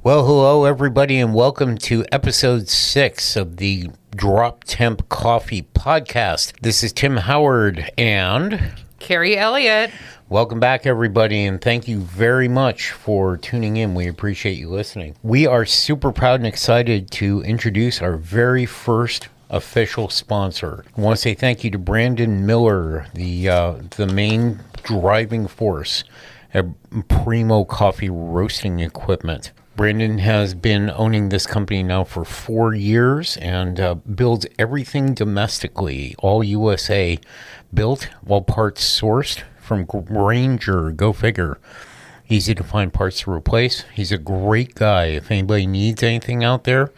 Well, hello, everybody, and welcome to episode 6 of the Drop Temp Coffee podcast. This is Tim Howard and Keri Elliott. Welcome back, everybody, and thank you very much for tuning in. We appreciate you listening. We are super proud and excited to introduce our very first official sponsor. I want to say thank you to Brandon Miller, the main driving force at Primo Coffee Roasting Equipment. Brandon has been owning this company now for 4 years and builds everything domestically, all USA, built, all parts sourced from Granger. Go figure. Easy to find parts to replace. He's a great guy. If anybody needs anything out there,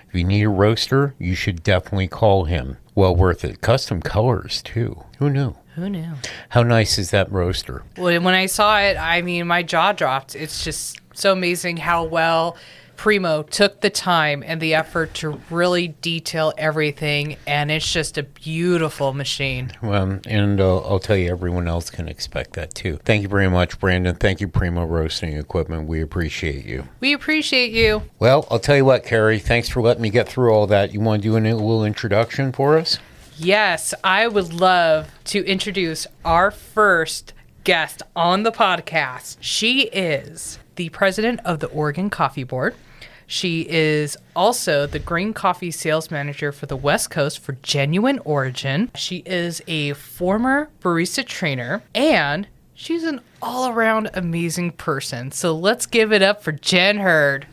if you need a roaster, you should definitely call him. Well worth it. Custom colors, too. Who knew? Who knew? How nice is that roaster? Well, when I saw it, I mean, my jaw dropped. It's just so amazing how well Primo took the time and the effort to really detail everything, and it's just a beautiful machine. Well, and I'll tell you, everyone else can expect that too. Thank you very much, Brandon. Thank you, Primo Roasting Equipment. We appreciate you. We appreciate you. Well, I'll tell you what, Keri, thanks for letting me get through all that. You want to do a little introduction for us? Yes, I would love to introduce our first guest on the podcast. She is the president of the Oregon Coffee Board. She is also the green coffee sales manager for the West Coast for Genuine Origin. She is a former barista trainer, and she's an all-around amazing person. So let's give it up for Jen Hurd.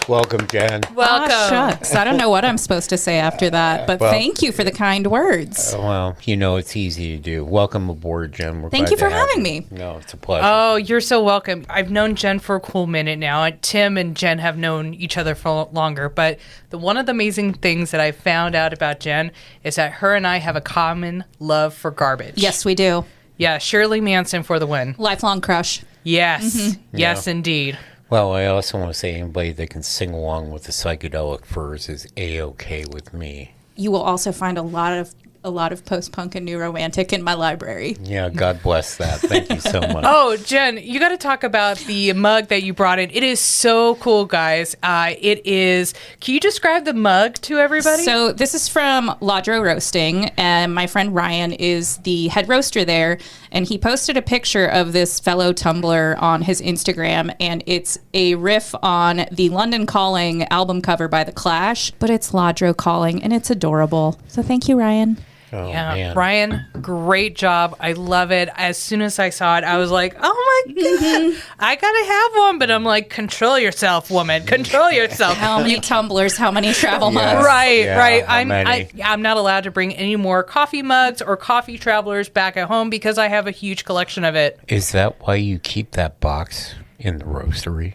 Welcome, Jen. Welcome. Shucks. I don't know what I'm supposed to say after that, but thank you for the kind words. Well, you know, it's easy to do. Welcome aboard, Jen. We're Thank glad you to for have having me. No, it's a pleasure. Oh, you're so welcome. I've known Jen for a cool minute now. Tim and Jen have known each other for longer, but one of the amazing things that I found out about Jen is that her and I have a common love for garbage. Yes, we do. Yeah, Shirley Manson for the win. Lifelong crush. Yes. Mm-hmm. Yes, Yeah. Indeed. Well, I also want to say anybody that can sing along with the psychedelic furs is A-okay with me. You will also find a lot of post-punk and new romantic in my library. Yeah, God bless that. Thank you so much. Oh, Jen, you got to talk about the mug that you brought in. It is so cool, guys. It is. Can you describe the mug to everybody? So this is from Ladro Roasting, and my friend Ryan is the head roaster there, and he posted a picture of this fellow tumbler on his Instagram, and it's a riff on the London Calling album cover by The Clash, but it's Ladro Calling, and it's adorable. So thank you, Ryan. Oh, yeah, man. Ryan, great job. I love it. As soon as I saw it, I was like, oh my God, I got to have one. But I'm like, control yourself, woman. Control yourself. How many tumblers, how many travel mugs? Right, Yeah, right. how many? I'm not allowed to bring any more coffee mugs or coffee travelers back at home because I have a huge collection of it. Is that why you keep that box in the roastery?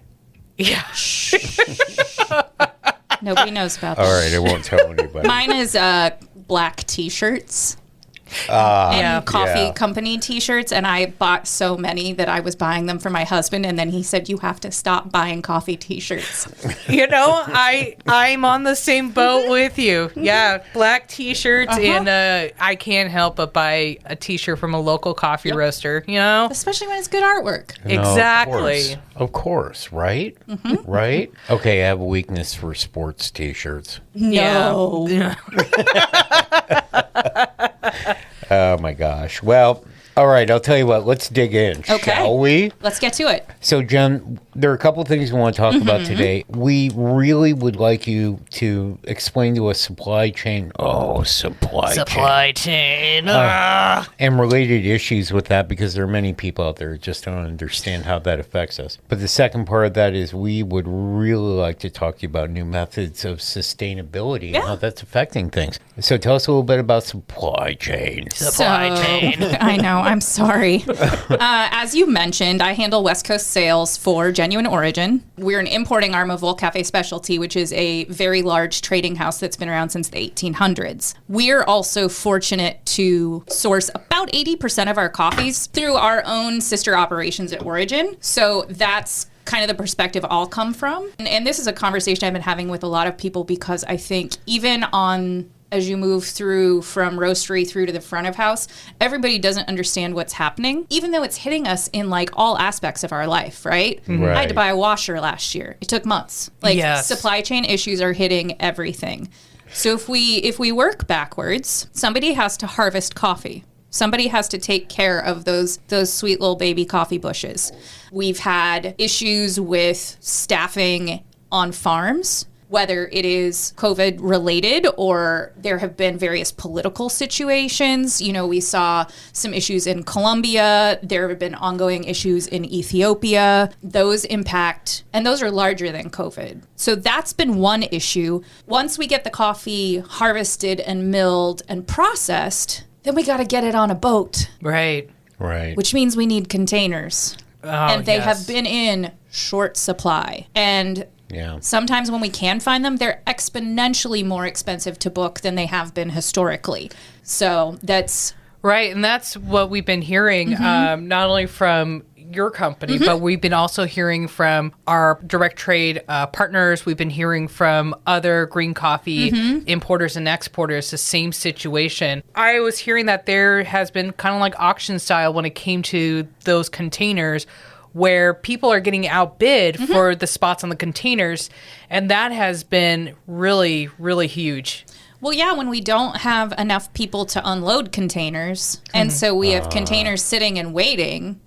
Yeah. Nobody knows about All that. right, I won't tell anybody. Mine is black T-shirts Yeah. and coffee yeah. company T-shirts, and I bought so many that I was buying them for my husband, and then he said, you have to stop buying coffee T-shirts. You know, I'm on the same boat with you. Yeah, black T-shirts, and I can't help but buy a T-shirt from a local coffee roaster. You know, Especially when it's good artwork. No, exactly. Of course, right? Mm-hmm. Right? Okay, I have a weakness for sports T-shirts. No. Yeah. Oh, my gosh. Well, all right, I'll tell you what. Let's dig in, shall we? Let's get to it. So, Jen, there are a couple of things we want to talk about today. We really would like you to explain to us supply chain. Oh, supply chain. And related issues with that, because there are many people out there who just don't understand how that affects us. But the second part of that is we would really like to talk to you about new methods of sustainability and how that's affecting things. So tell us a little bit about supply chain. I know. I'm sorry. As you mentioned, I handle West Coast sales for Genuine Origin. We're an importing arm of World Cafe Specialty, which is a very large trading house that's been around since the 1800s. We're also fortunate to source about 80% of our coffees through our own sister operations at Origin. So that's kind of the perspective I'll come from. And this is a conversation I've been having with a lot of people because I think even on as you move through from roastery through to the front of house, everybody doesn't understand what's happening, even though it's hitting us in like all aspects of our life, right? I had to buy a washer last year. It took months. Like supply chain issues are hitting everything. So if we work backwards, somebody has to harvest coffee. Somebody has to take care of those sweet little baby coffee bushes. We've had issues with staffing on farms, whether it is COVID related or there have been various political situations. You know, we saw some issues in Colombia. There have been ongoing issues in Ethiopia. Those impact, and those are larger than COVID. So that's been one issue. Once we get the coffee harvested and milled and processed, then we got to get it on a boat. Right. Which means we need containers. And they have been in short supply. And sometimes when we can find them, they're exponentially more expensive to book than they have been historically. So that's... Right, and that's what we've been hearing, not only from your company, but we've been also hearing from our direct trade partners. We've been hearing from other green coffee importers and exporters, the same situation. I was hearing that there has been kind of like auction style when it came to those containers, where people are getting outbid for the spots on the containers. And that has been really, really huge. Well, yeah, when we don't have enough people to unload containers, and so we have containers sitting and waiting,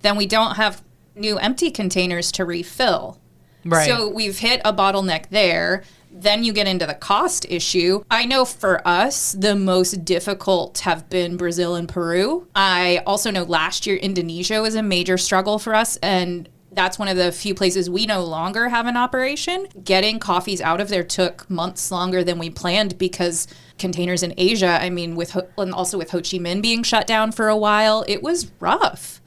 then we don't have new empty containers to refill. Right. So we've hit a bottleneck there. Then you get into the cost issue. I know for us, the most difficult have been Brazil and Peru. I also know last year, Indonesia was a major struggle for us, and that's one of the few places we no longer have an operation. Getting coffees out of there took months longer than we planned because containers in Asia, I mean, and also with Ho Chi Minh being shut down for a while, it was rough.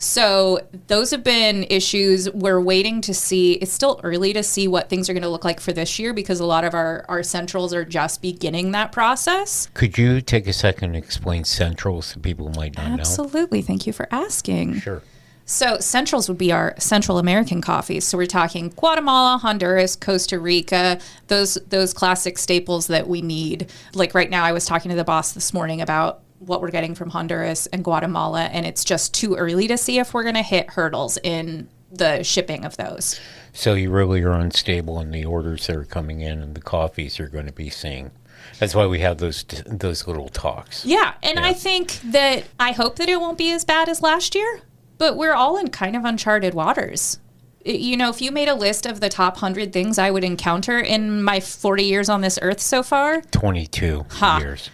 So those have been issues. We're waiting to see. It's still early to see what things are going to look like for this year because a lot of our centrals are just beginning that process. Could you take a second to explain centrals that people might not know? Absolutely. Thank you for asking. Sure. So centrals would be our Central American coffees. So we're talking Guatemala, Honduras, Costa Rica, those classic staples that we need. Like right now, I was talking to the boss this morning about what we're getting from Honduras and Guatemala, and it's just too early to see if we're going to hit hurdles in the shipping of those. So you really are unstable in the orders that are coming in and the coffees you're going to be seeing. That's why we have those little talks. Yeah, and I think that I hope that it won't be as bad as last year, but we're all in kind of uncharted waters. You know, if you made a list of the top 100 things I would encounter in my 40 years on this earth so far. 22 years.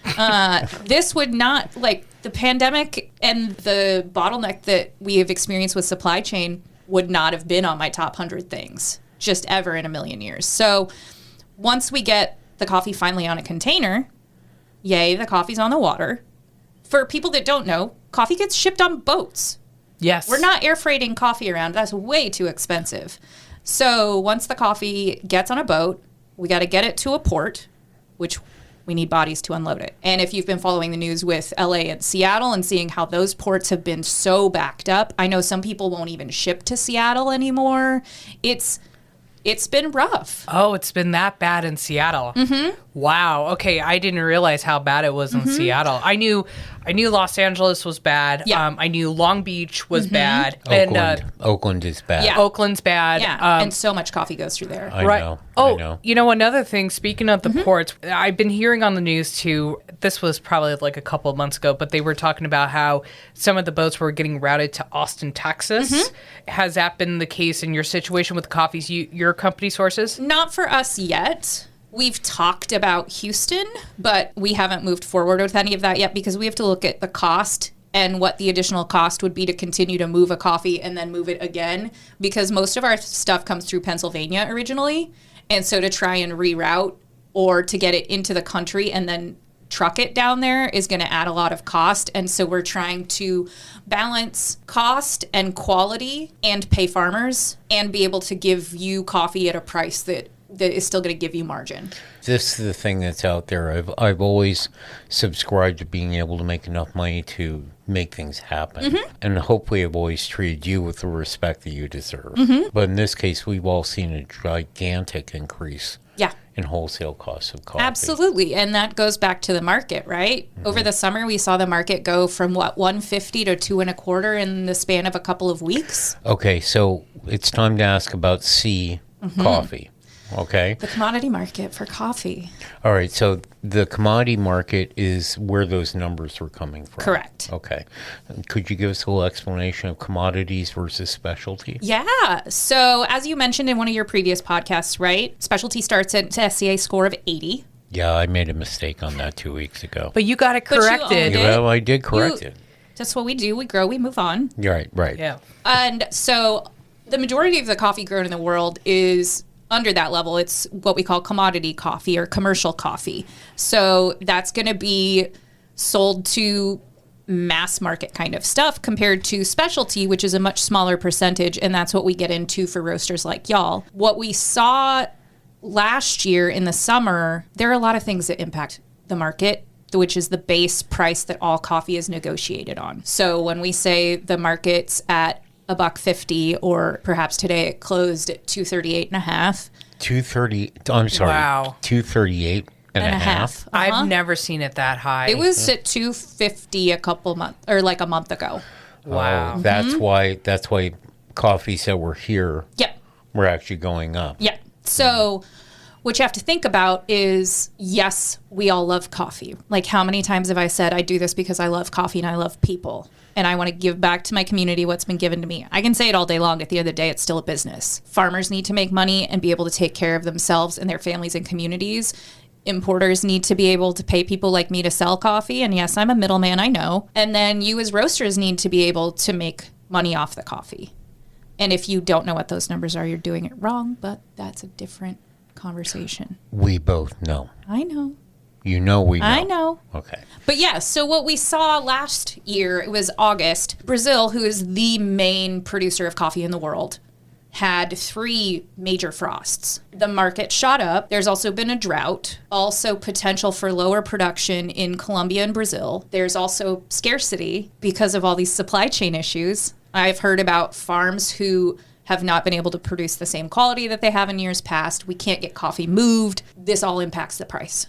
This would not, like, the pandemic and the bottleneck that we have experienced with supply chain would not have been on my top 100 things just ever in a million years. So once we get the coffee finally on a container, yay, the coffee's on the water. For people that don't know, coffee gets shipped on boats. Yes. We're not air freighting coffee around. That's way too expensive. So once the coffee gets on a boat, we got to get it to a port, which we need bodies to unload it. And if you've been following the news with LA and Seattle and seeing how those ports have been so backed up, I know some people won't even ship to Seattle anymore. It's been rough. Oh, it's been that bad in Seattle. Wow. Okay, I didn't realize how bad it was in Seattle. I knew Los Angeles was bad. Yeah. I knew Long Beach was bad. Oakland is bad. Yeah. Oakland's bad. Yeah, and so much coffee goes through there. I know. Oh, I know. you know, another thing, speaking of the ports, I've been hearing on the news too, this was probably like a couple of months ago, but they were talking about how some of the boats were getting routed to Austin, Texas. Has that been the case in your situation with the coffees your company sources? Not for us yet. We've talked about Houston, but we haven't moved forward with any of that yet because we have to look at the cost and what the additional cost would be to continue to move a coffee and then move it again, because most of our stuff comes through Pennsylvania originally. And so to try and reroute or to get it into the country and then truck it down there is going to add a lot of cost. And so we're trying to balance cost and quality and pay farmers and be able to give you coffee at a price that is still going to give you margin. This is the thing that's out there. I've always subscribed to being able to make enough money to make things happen. And hopefully I've always treated you with the respect that you deserve. But in this case, we've all seen a gigantic increase in wholesale costs of coffee. Absolutely. And that goes back to the market, right? Over the summer, we saw the market go from what, 150 to 2.25 in the span of a couple of weeks. Okay, so it's time to ask about C coffee. Okay. The commodity market for coffee. All right, so the commodity market is where those numbers were coming from. Correct. Okay. Could you give us a little explanation of commodities versus specialty? Yeah. So as you mentioned in one of your previous podcasts, right? Specialty starts at an SCA score of 80. Yeah, I made a mistake on that 2 weeks ago. But you got it But you corrected. owned it. Well, I did correct it. That's what we do. We grow, we move on. Right, right. Yeah. And so the majority of the coffee grown in the world is under that level. It's what we call commodity coffee or commercial coffee. So that's going to be sold to mass market kind of stuff compared to specialty, which is a much smaller percentage. And that's what we get into for roasters like y'all. What we saw last year in the summer, there are a lot of things that impact the market, which is the base price that all coffee is negotiated on. So when we say the market's at $1.50, or perhaps today it closed at $238.5. 230. I'm sorry. Wow. 238 and a half. I've never seen it that high. It was at $250 a couple months, or like a month ago. Wow. Oh, that's why coffees that were here Yep. were actually going up. Yep. So what you have to think about is, yes, we all love coffee. Like, how many times have I said, I do this because I love coffee and I love people, and I want to give back to my community what's been given to me. I can say it all day long. At the end of the day, it's still a business. Farmers need to make money and be able to take care of themselves and their families and communities. Importers need to be able to pay people like me to sell coffee. And yes, I'm a middleman, I know. And then you as roasters need to be able to make money off the coffee. And if you don't know what those numbers are, you're doing it wrong, but that's a different conversation. We both know. I know. You know we know. I know. Okay. But yeah, so what we saw last year, it was August, Brazil, who is the main producer of coffee in the world, had 3 major frosts. The market shot up. There's also been a drought, also potential for lower production in Colombia and Brazil. There's also scarcity because of all these supply chain issues. I've heard about farms who have not been able to produce the same quality that they have in years past. We can't get coffee moved. This all impacts the price.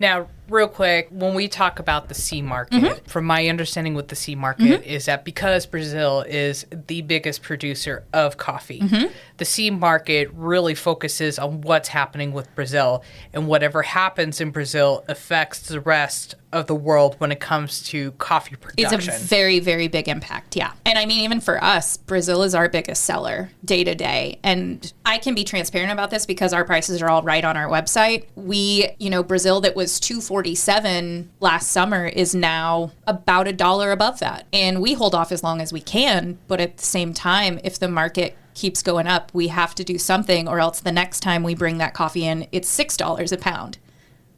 Now, real quick, when we talk about the C market, from my understanding with the C market is that because Brazil is the biggest producer of coffee, the C market really focuses on what's happening with Brazil, and whatever happens in Brazil affects the rest of the world when it comes to coffee production. It's a very, very big impact, yeah. And I mean, even for us, Brazil is our biggest seller day to day. And I can be transparent about this because our prices are all right on our website. Brazil that was $2.47 last summer is now about $1 above that. And we hold off as long as we can, but at the same time, if the market keeps going up, we have to do something, or else the next time we bring that coffee in, it's $6 a pound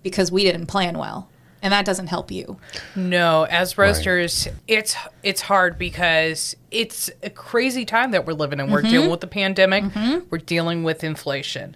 because we didn't plan well. And that doesn't help you. No, as roasters, it's hard because it's a crazy time that we're living in. We're dealing with the pandemic. We're dealing with inflation.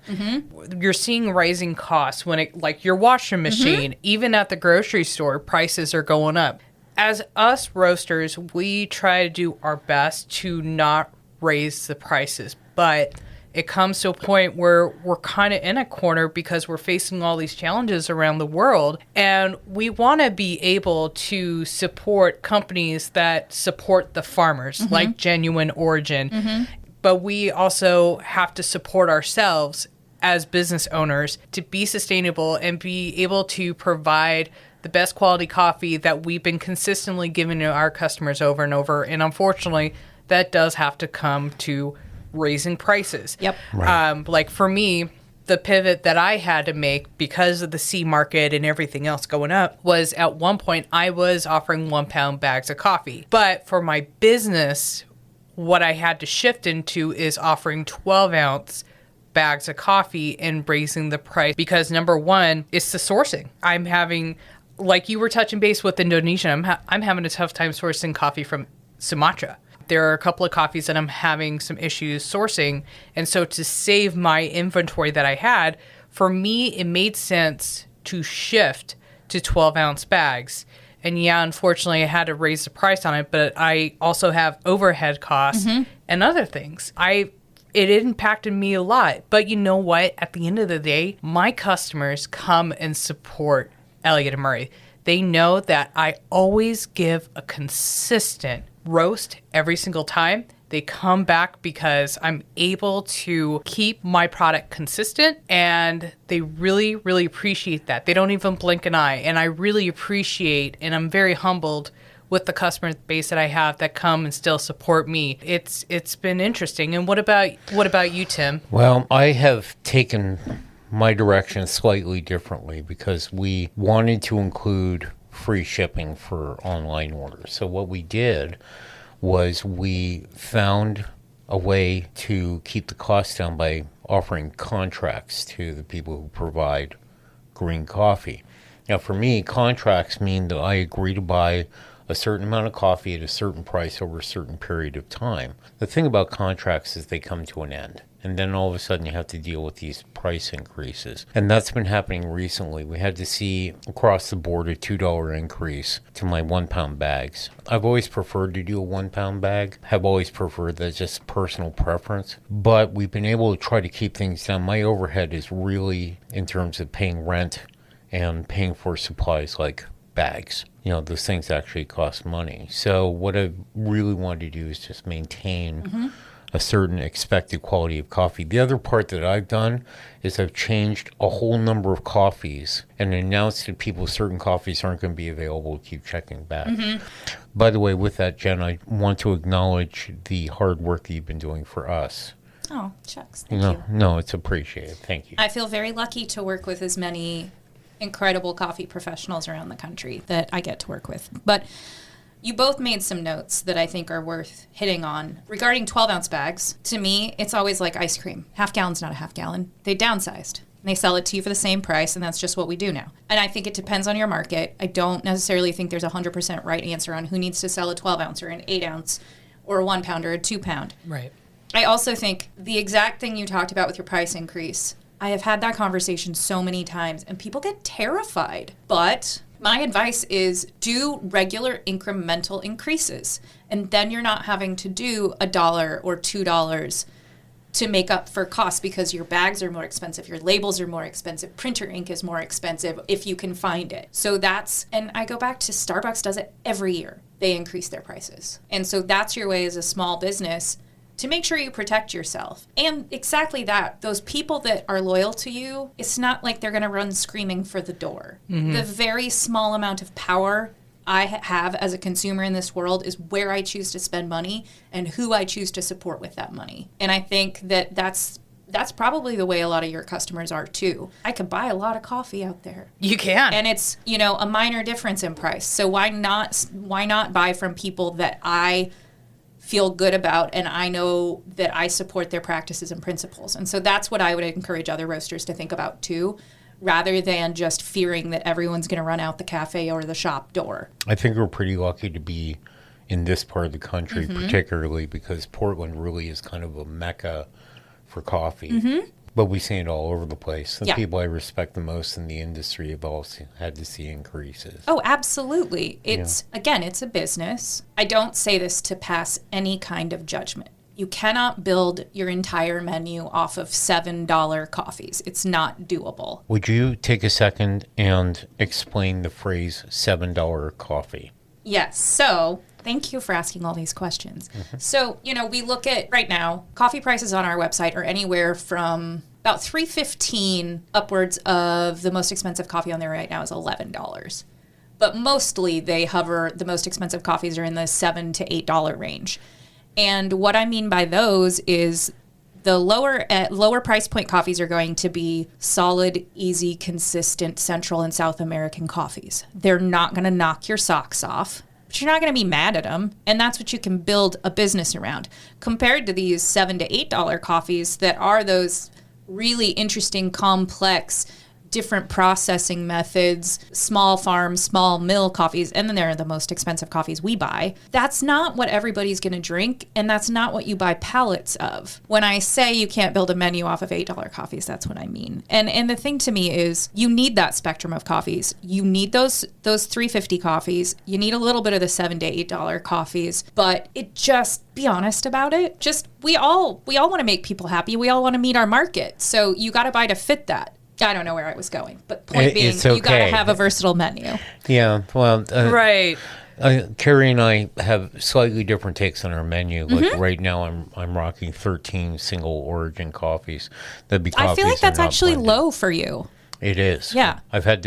You're seeing rising costs when like your washing machine, even at the grocery store, prices are going up. As us roasters, we try to do our best to not raise the prices, but it comes to a point where we're kind of in a corner because we're facing all these challenges around the world, and we want to be able to support companies that support the farmers, like Genuine Origin, but we also have to support ourselves as business owners to be sustainable and be able to provide the best quality coffee that we've been consistently giving to our customers over and over. And unfortunately, that does have to come to raising prices. Yep. Right. Like for me, the pivot that I had to make because of the C market and everything else going up was at one point I was offering 1 pound bags of coffee. But for my business, what I had to shift into is offering 12 ounce bags of coffee and raising the price because number one, it's the sourcing. I'm having, like you were touching base with Indonesia, I'm having a tough time sourcing coffee from Sumatra. There are a couple of coffees that I'm having some issues sourcing. And so to save my inventory that I had, for me, it made sense to shift to 12 ounce bags. And yeah, unfortunately, I had to raise the price on it, but I also have overhead costs and other things. I it impacted me a lot. But you know what? At the end of the day, my customers come and support Elliott and Murray. They know that I always give a consistent roast every single time. They come back because I'm able to keep my product consistent, and they really, really appreciate that. They don't even blink an eye, and I really appreciate, and I'm very humbled with the customer base that I have that come and still support me. It's been interesting. And what about you, Tim? Well, I have taken my direction slightly differently because we wanted to include free shipping for online orders. So what we did was we found a way to keep the cost down by offering contracts to the people who provide green coffee. Now, for me, contracts mean that I agree to buy a certain amount of coffee at a certain price over a certain period of time. The thing about contracts is they come to an end. And then all of a sudden you have to deal with these price increases. And that's been happening recently. We had to see across the board a $2 increase to my 1 pound bags. I've always preferred to do a 1 pound bag. Have always preferred that, just personal preference. But we've been able to try to keep things down. My overhead is really in terms of paying rent and paying for supplies like bags. You know, those things actually cost money. So what I really wanted to do is just maintain a certain expected quality of coffee. The other part that I've done is I've changed a whole number of coffees and announced to people certain coffees aren't going to be available. Keep checking back. By the way, with that, Jen, I want to acknowledge the hard work that you've been doing for us. Oh, shucks. Thank you. No, it's appreciated. Thank you. I feel very lucky to work with as many incredible coffee professionals around the country that I get to work with. But you both made some notes that I think are worth hitting on. Regarding 12-ounce bags, to me, it's always like ice cream. Half gallon's not a half gallon. They downsized. They sell it to you for the same price, and that's just what we do now. And I think it depends on your market. I don't necessarily think there's a 100% right answer on who needs to sell a 12-ounce or an 8-ounce or a 1 pound or a 2 pound. Right. I also think the exact thing you talked about with your price increase, I have had that conversation so many times, and people get terrified. But my advice is do regular incremental increases, and then you're not having to do $1 or $2 to make up for costs because your bags are more expensive, your labels are more expensive, printer ink is more expensive if you can find it. So that's, and I go back to Starbucks does it every year. They increase their prices. And so that's your way as a small business to make sure you protect yourself. And exactly that, those people that are loyal to you, it's not like they're going to run screaming for the door. The very small amount of power I have as a consumer in this world is where I choose to spend money and who I choose to support with that money. And I think that that's probably the way a lot of your customers are too. I could buy a lot of coffee out there. You can. And it's, you know, a minor difference in price. So why not buy from people that I feel good about and I know that I support their practices and principles. And so that's what I would encourage other roasters to think about too, rather than just fearing that everyone's going to run out the cafe or the shop door. I think we're pretty lucky to be in this part of the country, particularly because Portland really is kind of a mecca for coffee. But we see it all over the place. The people I respect the most in the industry have all had to see increases. Oh, absolutely. It's, again, it's a business. I don't say this to pass any kind of judgment. You cannot build your entire menu off of $7 coffees. It's not doable. Would you take a second and explain the phrase $7 coffee? Yes. So thank you for asking all these questions. So, you know, we look at right now, coffee prices on our website are anywhere from about $3.15 upwards of the most expensive coffee on there right now is $11. But mostly they hover, the most expensive coffees are in the $7 to $8 range. And what I mean by those is the lower price point coffees are going to be solid, easy, consistent Central and South American coffees. They're not going to knock your socks off, but you're not going to be mad at them. And that's what you can build a business around. Compared to these $7 to $8 coffees that are those really interesting, complex, different processing methods, small farm, small mill coffees, and then there are the most expensive coffees we buy. That's not what everybody's going to drink, and that's not what you buy pallets of. When I say you can't build a menu off of $8 coffees, that's what I mean. And the thing to me is you need that spectrum of coffees. You need those $3.50 coffees. You need a little bit of the $7 to $8 coffees, but it just, be honest about it. Just we all want to make people happy. We all want to meet our market. So you got to buy to fit that. I don't know where I was going, but point being, it's okay. You got to have a versatile menu. Yeah, well, Right. Keri and I have slightly different takes on our menu. Like right now, I'm rocking 13 single origin coffees. That'd be coffees I feel like that's that are not actually blended. low for you. It is. Yeah. I've had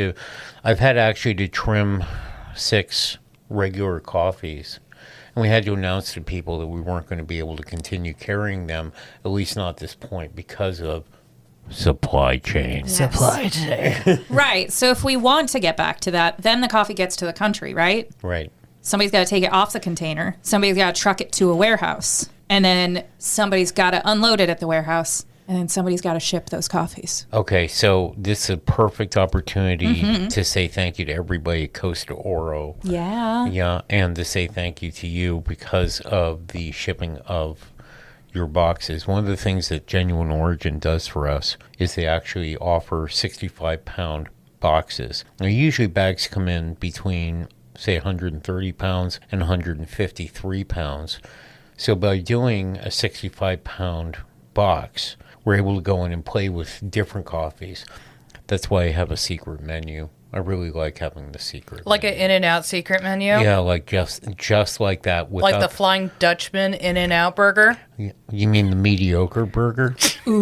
actually to trim 6 regular coffees. And we had to announce to people that we weren't going to be able to continue carrying them, at least not at this point, because of supply chain. Supply chain. Right. So if we want to get back to that, then the coffee gets to the country, right? Right. Somebody's got to take it off the container. Somebody's got to truck it to a warehouse. And then somebody's got to unload it at the warehouse. And then somebody's got to ship those coffees. Okay, so this is a perfect opportunity to say thank you to everybody at Costa Oro. Yeah. Yeah, and to say thank you to you because of the shipping of your boxes. One of the things that Genuine Origin does for us is they actually offer 65-pound boxes. Now, usually bags come in between, say, 130 pounds and 153 pounds. So by doing a 65-pound box, we're able to go in and play with different coffees. That's why I have a secret menu. I really like having the secret Like menu. an In-N-Out secret menu? Yeah, like just like that. Like the Flying Dutchman In-N-Out burger? You mean the mediocre burger? Those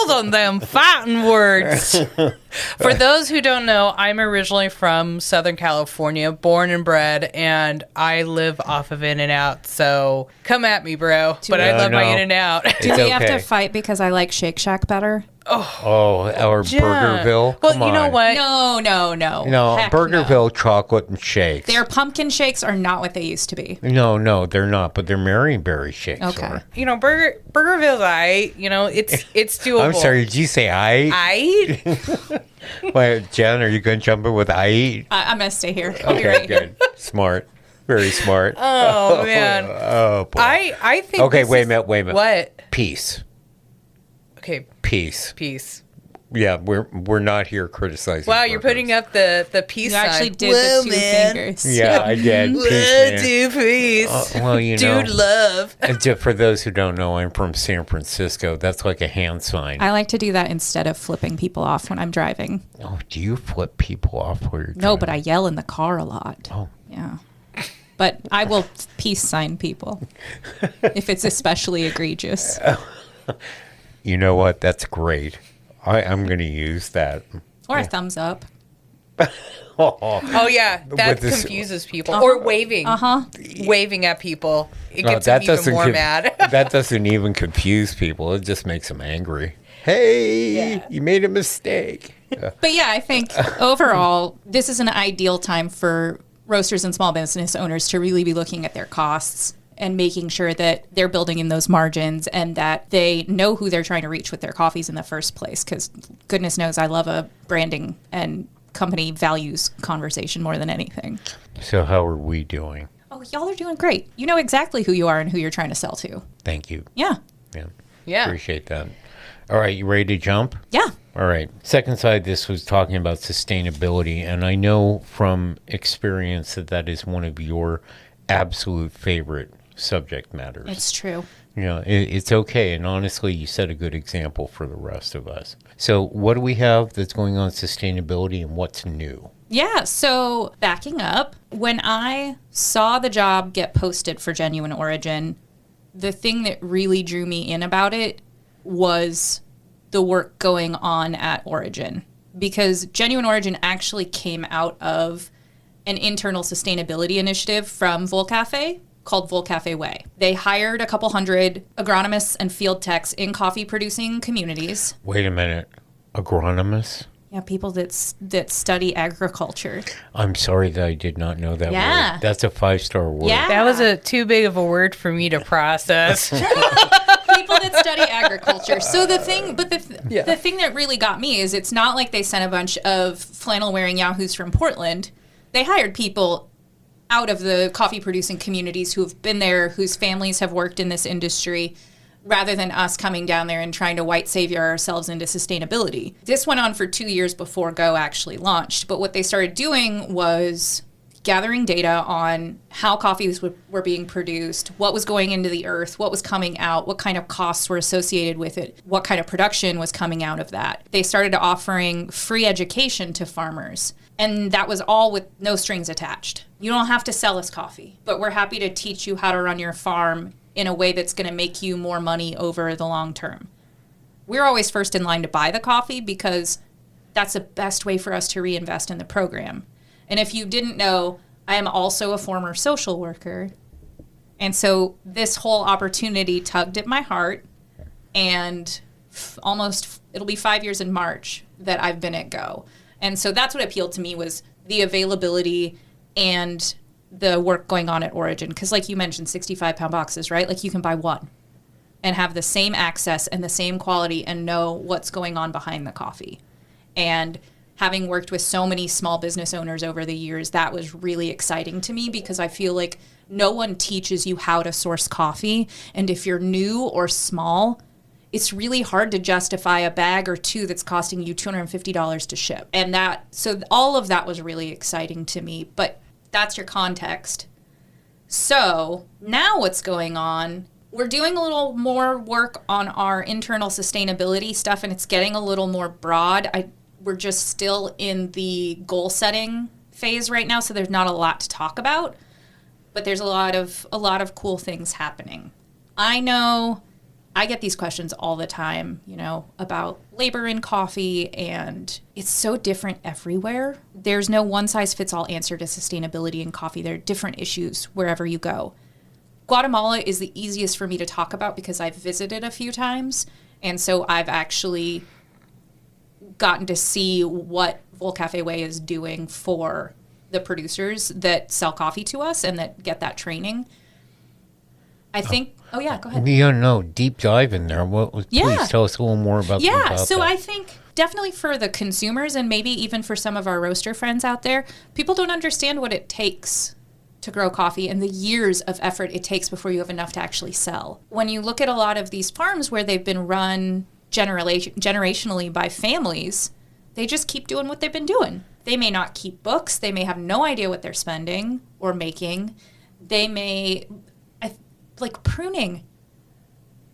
on them fighting words. For those who don't know, I'm originally from Southern California, born and bred, and I live off of In-N-Out. So come at me, bro. But I love my In-N-Out. Do we have okay. to fight because I like Shake Shack better? Oh, our Burgerville? Well, Come you know on. what? No, Heck Burgerville chocolate and shakes. Their pumpkin shakes are not what they used to be. No, they're not, but their Marionberry shakes Okay. are. You know, Burgerville's aight. You know, it's doable. I'm sorry, did you say I? Aight? Wait, Jen, are you going to jump in with I? I'm going to stay here. Okay, good. Smart. Very smart. Oh, man. Oh, boy. I think. Okay, this wait a is- minute, wait a minute. What? Peace. Okay, Peace. peace. Yeah, we're not here criticizing. Wow, you're burgers. putting up the peace You actually sign. did the 2 fingers. Yeah, I did. Peace, man. Do peace. Well, you know. Dude, love. For those who don't know, I'm from San Francisco. That's like a hand sign. I like to do that instead of flipping people off when I'm driving. Oh, do you flip people off while you're No, driving? but I yell in the car a lot. Oh. Yeah. But I will peace sign people if it's especially egregious. You know what? That's great. I'm going to use that. Or a thumbs up. Oh yeah, that With this- confuses people. Or waving. Waving at people. It No, gets them even more mad. That doesn't even confuse people. It just makes them angry. Hey, you made a mistake. But yeah, I think overall, this is an ideal time for roasters and small business owners to really be looking at their costs and making sure that they're building in those margins and that they know who they're trying to reach with their coffees in the first place. Because goodness knows I love a branding and company values conversation more than anything. So how are we doing? Oh, y'all are doing great. You know exactly who you are and who you're trying to sell to. Thank you. Yeah. Yeah. Yeah. Appreciate that. All right, you ready to jump? Yeah. All right. Second side, this was talking about sustainability, and I know from experience that is one of your absolute favorite subject matters. It's true. You know, it's okay, and honestly, you set a good example for the rest of us. So what do we have that's going on sustainability, and what's new? Yeah, so backing up, when I saw the job get posted for Genuine Origin, the thing that really drew me in about it was the work going on at Origin. Because Genuine Origin actually came out of an internal sustainability initiative from Volcafe called Volcafe Way. They hired a couple hundred agronomists and field techs in coffee producing communities. Wait a minute. Agronomists? Yeah, people that study agriculture. I'm sorry that I did not know that Yeah. word. That's a 5-star word. Yeah. That was too big of a word for me to process. People that study agriculture. So the thing that really got me is it's not like they sent a bunch of flannel-wearing yahoos from Portland. They hired people out of the coffee-producing communities who have been there, whose families have worked in this industry, rather than us coming down there and trying to white savior ourselves into sustainability. This went on for 2 years before Go actually launched, but what they started doing was gathering data on how coffees were being produced, what was going into the earth, what was coming out, what kind of costs were associated with it, what kind of production was coming out of that. They started offering free education to farmers, and that was all with no strings attached. You don't have to sell us coffee, but we're happy to teach you how to run your farm in a way that's going to make you more money over the long term. We're always first in line to buy the coffee because that's the best way for us to reinvest in the program. And if you didn't know, I am also a former social worker. And so this whole opportunity tugged at my heart, and it'll be 5 years in March that I've been at Go. And so that's what appealed to me, was the availability and the work going on at Origin. Because like you mentioned, 65-pound boxes, right? Like you can buy one and have the same access and the same quality and know what's going on behind the coffee. And having worked with so many small business owners over the years, that was really exciting to me, because I feel like no one teaches you how to source coffee. And if you're new or small, it's really hard to justify a bag or two that's costing you $250 to ship. And so all of that was really exciting to me. But that's your context. So now what's going on, we're doing a little more work on our internal sustainability stuff, and it's getting a little more broad. We're just still in the goal setting phase right now, so there's not a lot to talk about, but there's a lot of cool things happening. I know I get these questions all the time, about labor in coffee, and it's so different everywhere. There's no one-size-fits-all answer to sustainability in coffee. There are different issues wherever you go. Guatemala is the easiest for me to talk about because I've visited a few times, and so I've actually gotten to see what Volcafe Way is doing for the producers that sell coffee to us and that get that training. I think... Oh, yeah, go ahead. Yeah, no, deep dive in there. Please tell us a little more about so I think definitely for the consumers, and maybe even for some of our roaster friends out there, people don't understand what it takes to grow coffee and the years of effort it takes before you have enough to actually sell. When you look at a lot of these farms where they've been run generationally by families, they just keep doing what they've been doing. They may not keep books. They may have no idea what they're spending or making. They may... like pruning.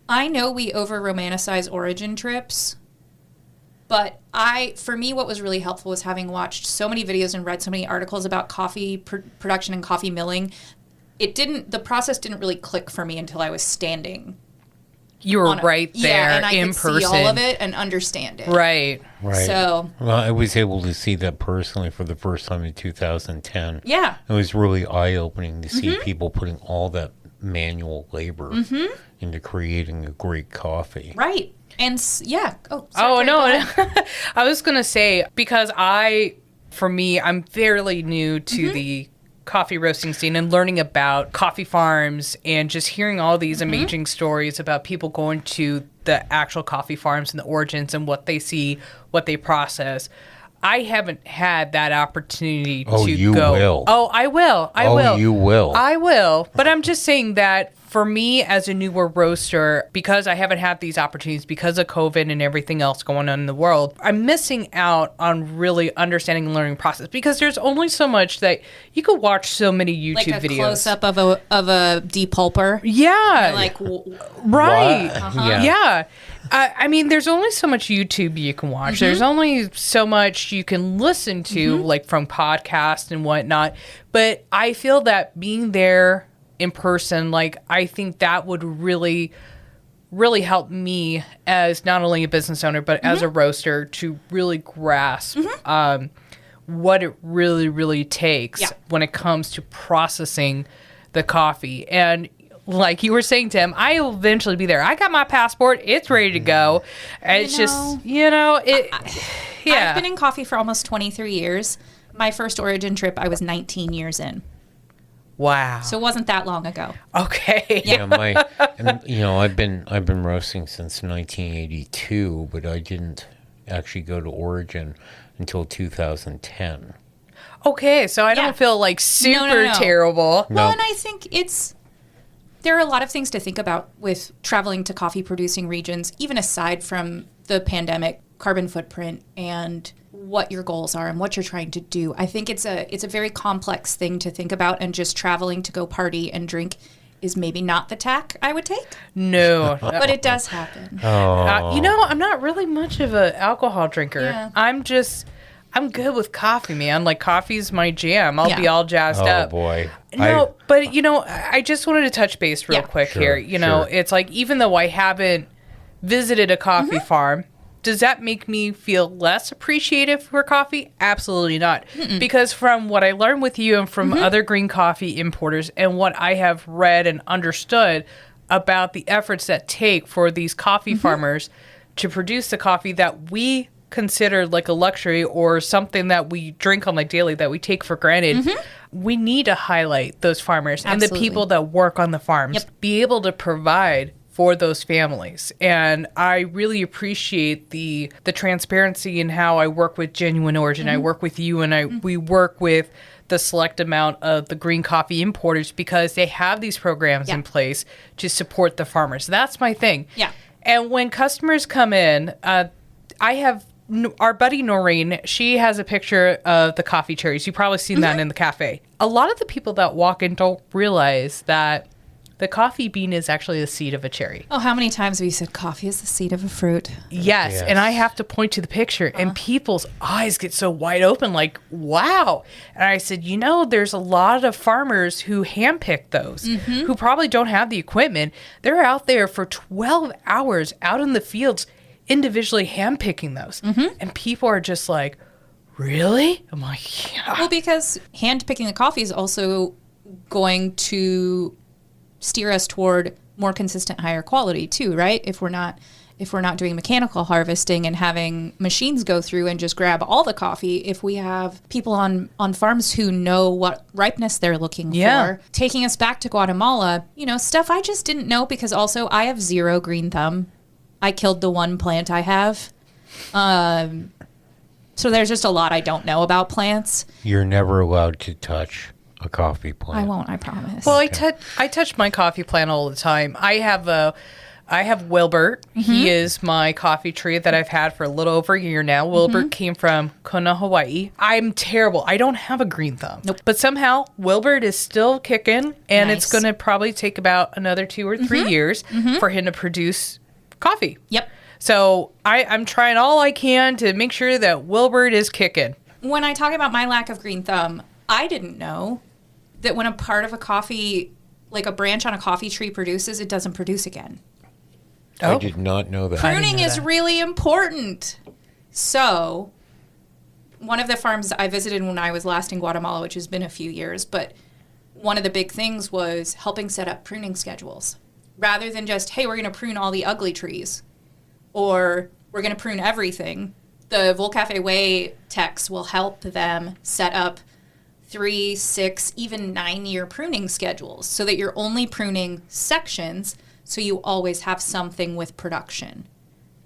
I know we over-romanticize Origin trips, but for me, what was really helpful was having watched so many videos and read so many articles about coffee production and coffee milling. The process didn't really click for me until I was standing. You were right there and I in could person. see all of it and understand it. Right. So, well, I was able to see that personally for the first time in 2010. Yeah. It was really eye-opening to see people putting all that manual labor into creating a great coffee. Right. And no. I was going to say, because I'm fairly new to the coffee roasting scene and learning about coffee farms and just hearing all these amazing stories about people going to the actual coffee farms and the origins and what they see, what they process. I haven't had that opportunity to go. You will. Oh, I will. I will. You will. I will. But I'm just saying that for me as a newer roaster, because I haven't had these opportunities because of COVID and everything else going on in the world, I'm missing out on really understanding and learning the process, because there's only so much that you could watch so many YouTube videos. Like a close-up of a depulper. Yeah. Right. Yeah. I mean, there's only so much YouTube you can watch. There's only so much you can listen to, like from podcasts and whatnot. But I feel that being there in person, I think that would really, really help me as not only a business owner, but as a roaster to really grasp what it really, really takes when it comes to processing the coffee. And like you were saying, Tim, I will eventually be there. I got my passport. It's ready to go. It's I've been in coffee for almost 23 years. My first Origin trip, I was 19 years in. Wow. So it wasn't that long ago. Okay. Yeah, I've been roasting since 1982, but I didn't actually go to Origin until 2010. Okay, so I don't feel like super No. terrible. Well, and I think there are a lot of things to think about with traveling to coffee producing regions, even aside from the pandemic, carbon footprint, and what your goals are and what you're trying to do. I think it's a very complex thing to think about, and just traveling to go party and drink is maybe not the tack I would take. No. But it does happen. I'm not really much of an alcohol drinker. Yeah. I'm good with coffee, man. Like, coffee's my jam. I'll be all jazzed up. Oh, boy. No, but, I just wanted to touch base real quick here. It's like, even though I haven't visited a coffee farm, does that make me feel less appreciative for coffee? Absolutely not. Because from what I learned with you and from other green coffee importers and what I have read and understood about the efforts that take for these coffee farmers to produce the coffee that we consider like a luxury or something that we drink on the daily that we take for granted, we need to highlight those farmers and the people that work on the farms, be able to provide for those families. And I really appreciate the transparency in how I work with Genuine Origin. I work with you, and we work with the select amount of the green coffee importers because they have these programs in place to support the farmers. That's my thing. Yeah. And when customers come in, I have our buddy Noreen, she has a picture of the coffee cherries. You've probably seen that in the cafe. A lot of the people that walk in don't realize that the coffee bean is actually the seed of a cherry. Oh, how many times have you said coffee is the seed of a fruit? Yes. And I have to point to the picture, and people's eyes get so wide open, like, wow. And I said, there's a lot of farmers who handpick those, who probably don't have the equipment. They're out there for 12 hours out in the fields individually handpicking those. And people are just like, really? I'm like, yeah. Well, because handpicking the coffee is also going to steer us toward more consistent, higher quality too, right? If we're not doing mechanical harvesting and having machines go through and just grab all the coffee, if we have people on farms who know what ripeness they're looking for, taking us back to Guatemala, stuff I just didn't know, because also I have zero green thumb. I killed the one plant I have. So there's just a lot I don't know about plants. You're never allowed to touch a coffee plant. I won't, I promise. Well, I touch my coffee plant all the time. I have Wilbert. He is my coffee tree that I've had for a little over a year now. Wilbert came from Kona, Hawaii. I'm terrible. I don't have a green thumb. Nope. But somehow Wilbert is still kicking, and it's going to probably take about another 2 or 3 years for him to produce coffee. Yep. So I'm trying all I can to make sure that Wilbert is kicking. When I talk about my lack of green thumb, I didn't know that when a part of a coffee, like a branch on a coffee tree produces, it doesn't produce again. I did not know that. Pruning is really important. So, one of the farms I visited when I was last in Guatemala, which has been a few years, but one of the big things was helping set up pruning schedules. Rather than just, hey, we're going to prune all the ugly trees, or we're going to prune everything, the Volcafe Way techs will help them set up 3, 6, even 9-year pruning schedules so that you're only pruning sections, so you always have something with production.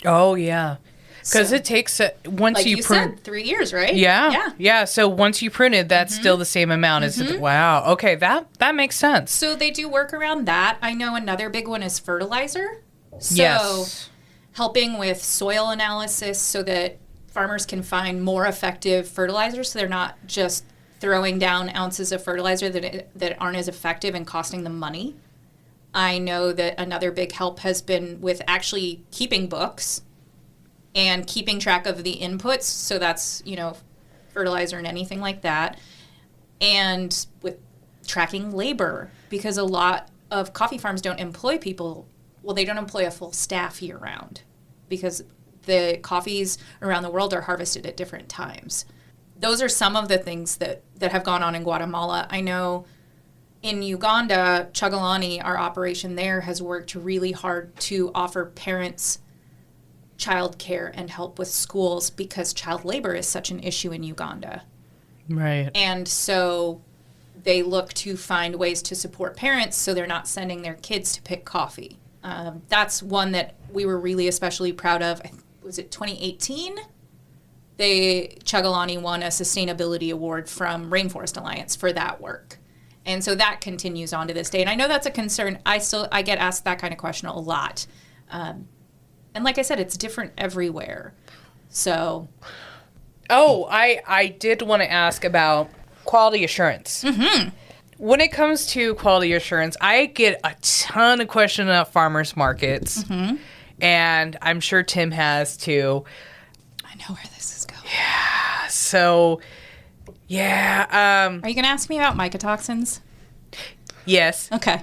Oh, yeah. Because it takes, once like you prune. said, 3 years, right? Yeah. So once you prune it, that's still the same amount. Wow. Okay, that makes sense. So they do work around that. I know another big one is fertilizer. So Yes. helping with soil analysis so that farmers can find more effective fertilizers, so they're not just throwing down ounces of fertilizer that aren't as effective and costing them money. I know that another big help has been with actually keeping books and keeping track of the inputs. So that's, fertilizer and anything like that. And with tracking labor, because a lot of coffee farms don't employ people. Well, they don't employ a full staff year round because the coffees around the world are harvested at different times. Those are some of the things that have gone on in Guatemala. I know in Uganda, Chagalani, our operation there, has worked really hard to offer parents childcare and help with schools because child labor is such an issue in Uganda. Right. And so they look to find ways to support parents so they're not sending their kids to pick coffee. That's one that we were really especially proud of. Was it 2018? Chuggalani won a sustainability award from Rainforest Alliance for that work. And so that continues on to this day. And I know that's a concern. I get asked that kind of question a lot. And like I said, it's different everywhere. So. Oh, I did want to ask about quality assurance. Mm-hmm. When it comes to quality assurance, I get a ton of questions about farmers markets. Mm-hmm. And I'm sure Tim has too. I know where this is going. Yeah. So, yeah. Are you going to ask me about mycotoxins? Yes. Okay.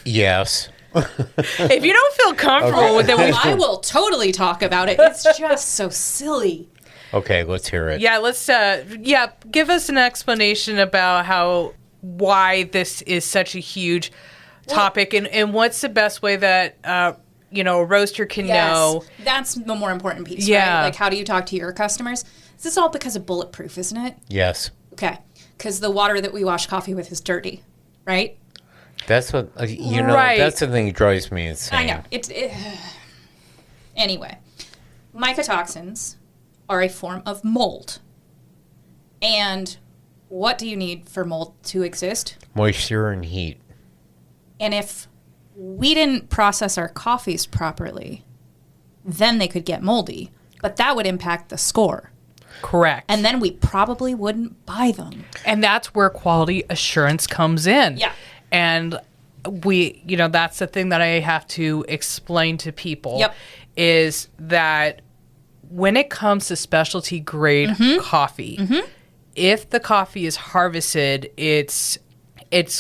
Yes. If you don't feel comfortable with it, I will totally talk about it. It's just so silly. Okay, let's hear it. Yeah, let's give us an explanation about why this is such a huge topic and what's the best way that a roaster can know. That's the more important piece, yeah. Right? Like, how do you talk to your customers? This is all because of Bulletproof, isn't it? Yes. Okay. Because the water that we wash coffee with is dirty, right? That's what, right. That's the thing that drives me insane. I know. Anyway, mycotoxins are a form of mold. And what do you need for mold to exist? Moisture and heat. And if we didn't process our coffees properly, then they could get moldy. But that would impact the score. Correct. And then we probably wouldn't buy them. And that's where quality assurance comes in. Yeah. And that's the thing that I have to explain to people. Yep. Is that when it comes to specialty grade coffee, if the coffee is harvested, it's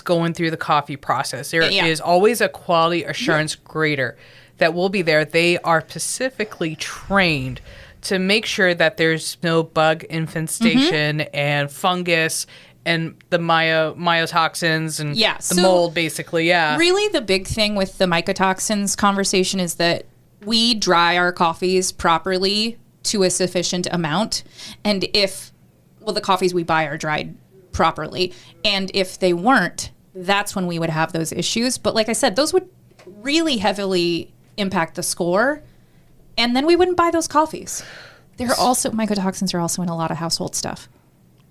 going through the coffee process. There is always a quality assurance grader that will be there. They are specifically trained to make sure that there's no bug infestation and fungus and the mycotoxins and the mold, basically. Yeah. Really, the big thing with the mycotoxins conversation is that we dry our coffees properly to a sufficient amount. And the coffees we buy are dried properly. And if they weren't, that's when we would have those issues. But like I said, those would really heavily impact the score. And then we wouldn't buy those coffees. Mycotoxins are also in a lot of household stuff.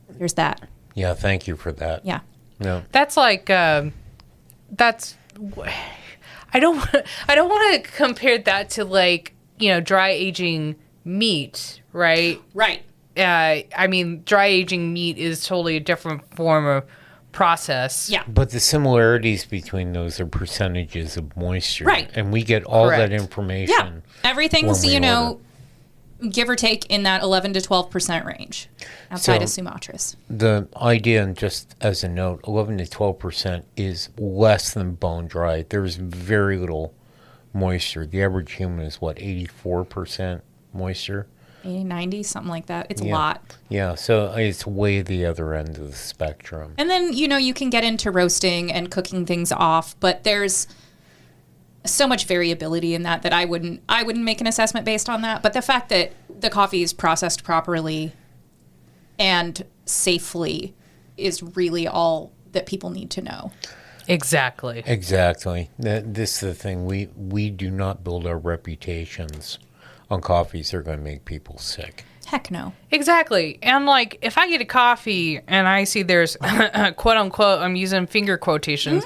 There's that. Yeah, thank you for that. Yeah. No. That's like, I don't want to compare that to like, dry aging meat, right? Right. I mean, dry aging meat is totally a different form of process. Yeah. But the similarities between those are percentages of moisture. Right. And we get all Correct. that information. Yeah. Everything's, give or take in that 11 to 12% range outside of Sumatras. The idea, and just as a note, 11 to 12% is less than bone dry. There's very little moisture. The average human is 84% moisture? 80, 90, something like that. It's a lot. Yeah, so it's way the other end of the spectrum. And then, you can get into roasting and cooking things off, but there's so much variability in that I wouldn't make an assessment based on that. But the fact that the coffee is processed properly and safely is really all that people need to know. Exactly. This is the thing. We do not build our reputations on coffees that are going to make people sick. Heck no. Exactly. And like, if I get a coffee and I see there's quote unquote, I'm using finger quotations,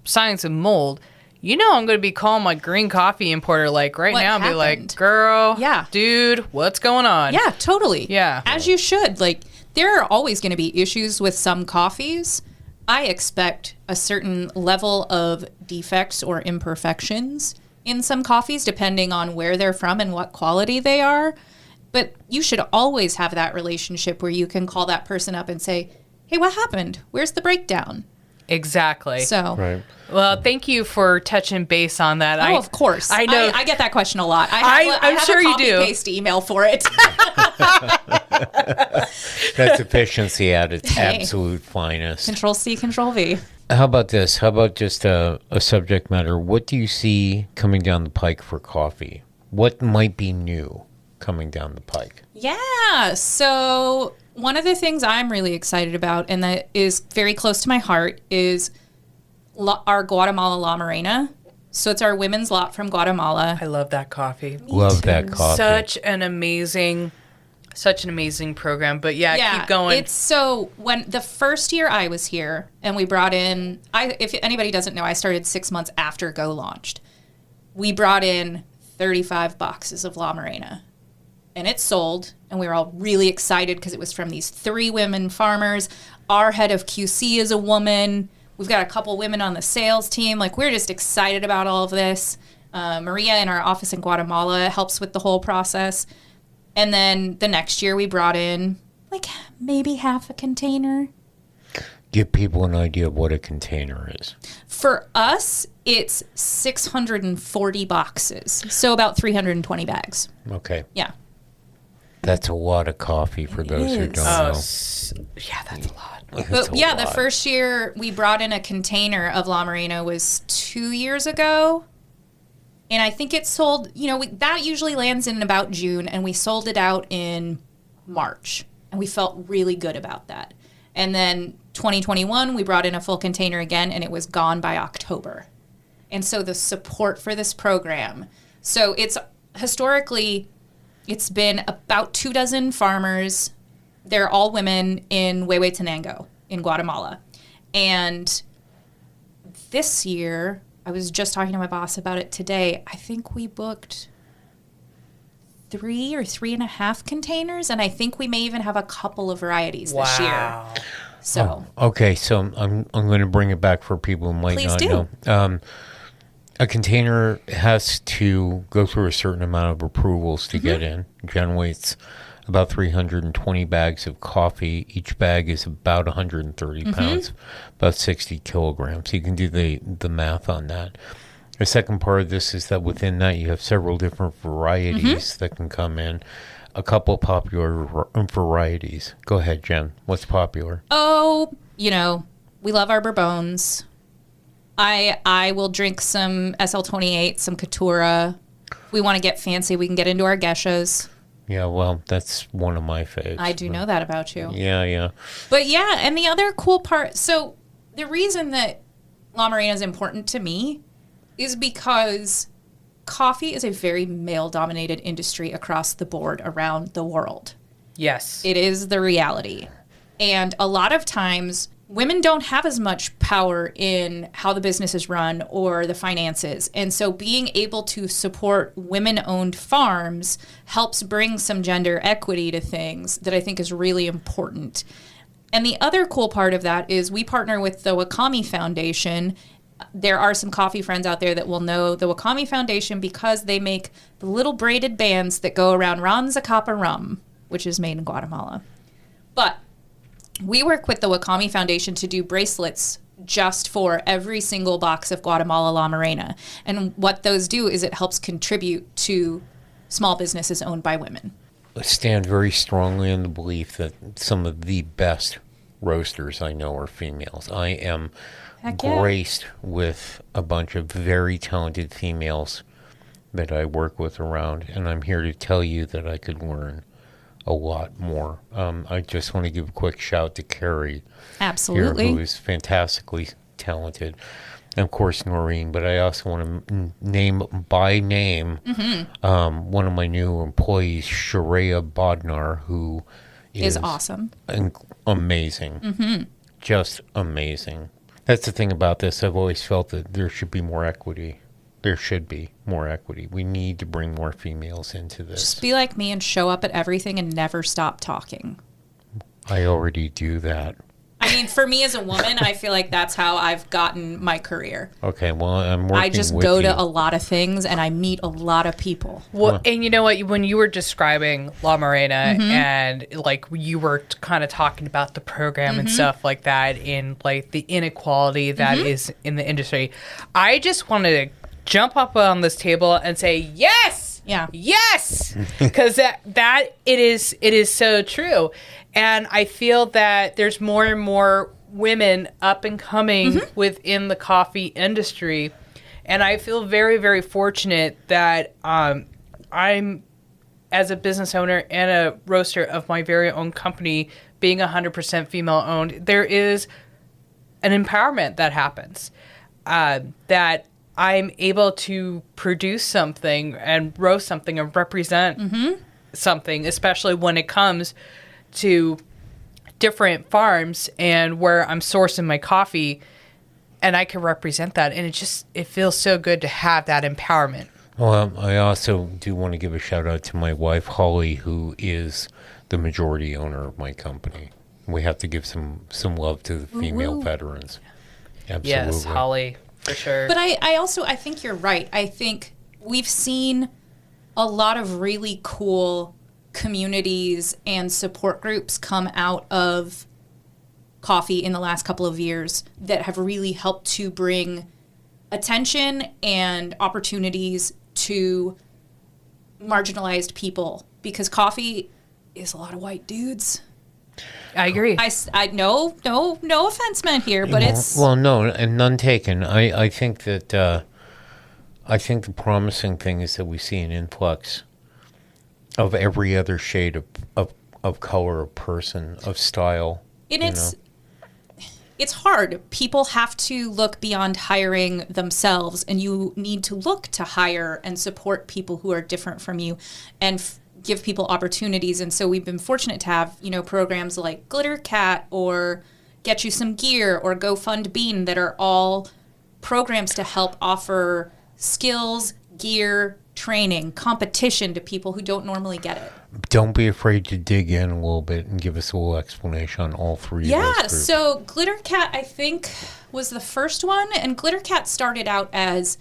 signs of mold, I'm going to be calling my green coffee importer like right now and be like, girl, dude, what's going on? Yeah, totally. Yeah. As you should. Like, there are always going to be issues with some coffees. I expect a certain level of defects or imperfections in some coffees, depending on where they're from and what quality they are. But you should always have that relationship where you can call that person up and say, hey, what happened? Where's the breakdown? Exactly. So, Right. Well, thank you for touching base on that. Oh, of course. I know. I get that question a lot. I'm sure you do. I have a copy-paste email for it. That's efficiency at its absolute finest. Control-C, Control-V. How about this? How about just a subject matter? What do you see coming down the pike for coffee? What might be new coming down the pike? Yeah. So One of the things I'm really excited about, and that is very close to my heart, is our Guatemala La Morena. So it's our women's lot from Guatemala. I love that coffee. Love that coffee. Such an amazing program. But yeah, keep going. It's so when the first year I was here and we brought in, if anybody doesn't know, I started 6 months after Go launched. We brought in 35 boxes of La Morena. And it sold, and we were all really excited because it was from these 3 women farmers. Our head of QC is a woman. We've got a couple women on the sales team. Like, we're just excited about all of this. Maria in our office in Guatemala helps with the whole process. And then the next year we brought in, like, maybe half a container. Give people an idea of what a container is. For us, it's 640 boxes. So about 320 bags. Okay. Yeah. That's a lot of coffee for those who don't know. Yeah, that's a lot. But yeah, the first year we brought in a container of La Morena was 2 years ago. And I think it sold, that usually lands in about June, and we sold it out in March. And we felt really good about that. And then 2021, we brought in a full container again, and it was gone by October. And so the support for this program. So it's historically, it's been about 24 farmers. They're all women in Huehuetenango in Guatemala. And this year, I was just talking to my boss about it today. I think we booked 3 or 3.5 containers, and I think we may even have a couple of varieties this year. So okay, so I'm going to bring it back for people who might not know. A container has to go through a certain amount of approvals to get in. Generally, it's about 320 bags of coffee. Each bag is about 130 pounds, about 60 kilograms. You can do the math on that. The second part of this is that within that, you have several different varieties that can come in. A couple popular varieties. Go ahead, Jen. What's popular? Oh, we love our Bourbones. I will drink some SL28, some Caturra. If we want to get fancy, we can get into our Geishas. Yeah, well, that's one of my faves. I do know that about you. Yeah. But yeah, and the other cool part, so the reason that La Morena is important to me is because coffee is a very male-dominated industry across the board around the world. Yes. It is the reality. And a lot of times, women don't have as much power in how the business is run or the finances. And so being able to support women-owned farms helps bring some gender equity to things that I think is really important. And the other cool part of that is we partner with the Wakami Foundation. There are some coffee friends out there that will know the Wakami Foundation because they make the little braided bands that go around Ron Zacapa rum, which is made in Guatemala. But we work with the Wakami Foundation to do bracelets just for every single box of Guatemala La Morena. And what those do is it helps contribute to small businesses owned by women. I stand very strongly in the belief that some of the best roasters I know are females. I am graced with a bunch of very talented females that I work with around, and I'm here to tell you that I could learn a lot more. I just want to give a quick shout to Keri. Absolutely. Here, who is fantastically talented. And of course, Noreen, but I also want to name by name one of my new employees, Sharia Bodnar, who is awesome. Amazing. Just amazing. That's the thing about this. I've always felt that there should be more equity. There should be more equity. We need to bring more females into this. Just be like me and show up at everything and never stop talking. I already do that. I mean, for me as a woman, I feel like that's how I've gotten my career. Okay, well, I'm working I just with go you. to a lot of things and I meet a lot of people. Well, and you know what? When you were describing La Morena and like you were kind of talking about the program and stuff like that, and like the inequality that is in the industry, I just wanted to jump up on this table and say yes, yes, because that it is so true. And I feel that there's more and more women up and coming within the coffee industry. And I feel very, very fortunate that I'm as a business owner and a roaster of my very own company, being 100% female owned, there is an empowerment that happens, that I'm able to produce something and roast something and represent something, especially when it comes to different farms and where I'm sourcing my coffee, and I can represent that. And it feels so good to have that empowerment. Well, I also do want to give a shout out to my wife, Holly, who is the majority owner of my company. We have to give some love to the female veterans. Absolutely. Yes, Holly, for sure. But I think you're right. I think we've seen a lot of really cool communities and support groups come out of coffee in the last couple of years that have really helped to bring attention and opportunities to marginalized people, because coffee is a lot of white dudes. I agree. I no offense meant here, but it's well, no, and none taken. I think that I think the promising thing is that we see an influx of every other shade of color, of person, of style. And it's hard. People have to look beyond hiring themselves, and you need to look to hire and support people who are different from you and give people opportunities. And so we've been fortunate to have, programs like Glitter Cat or Get You Some Gear or Go Fund Bean that are all programs to help offer skills, gear, training, competition to people who don't normally get it. Don't be afraid to dig in a little bit and give us a little explanation on all three of those groups. So Glitter Cat, I think, was the first one, and Glitter Cat started out as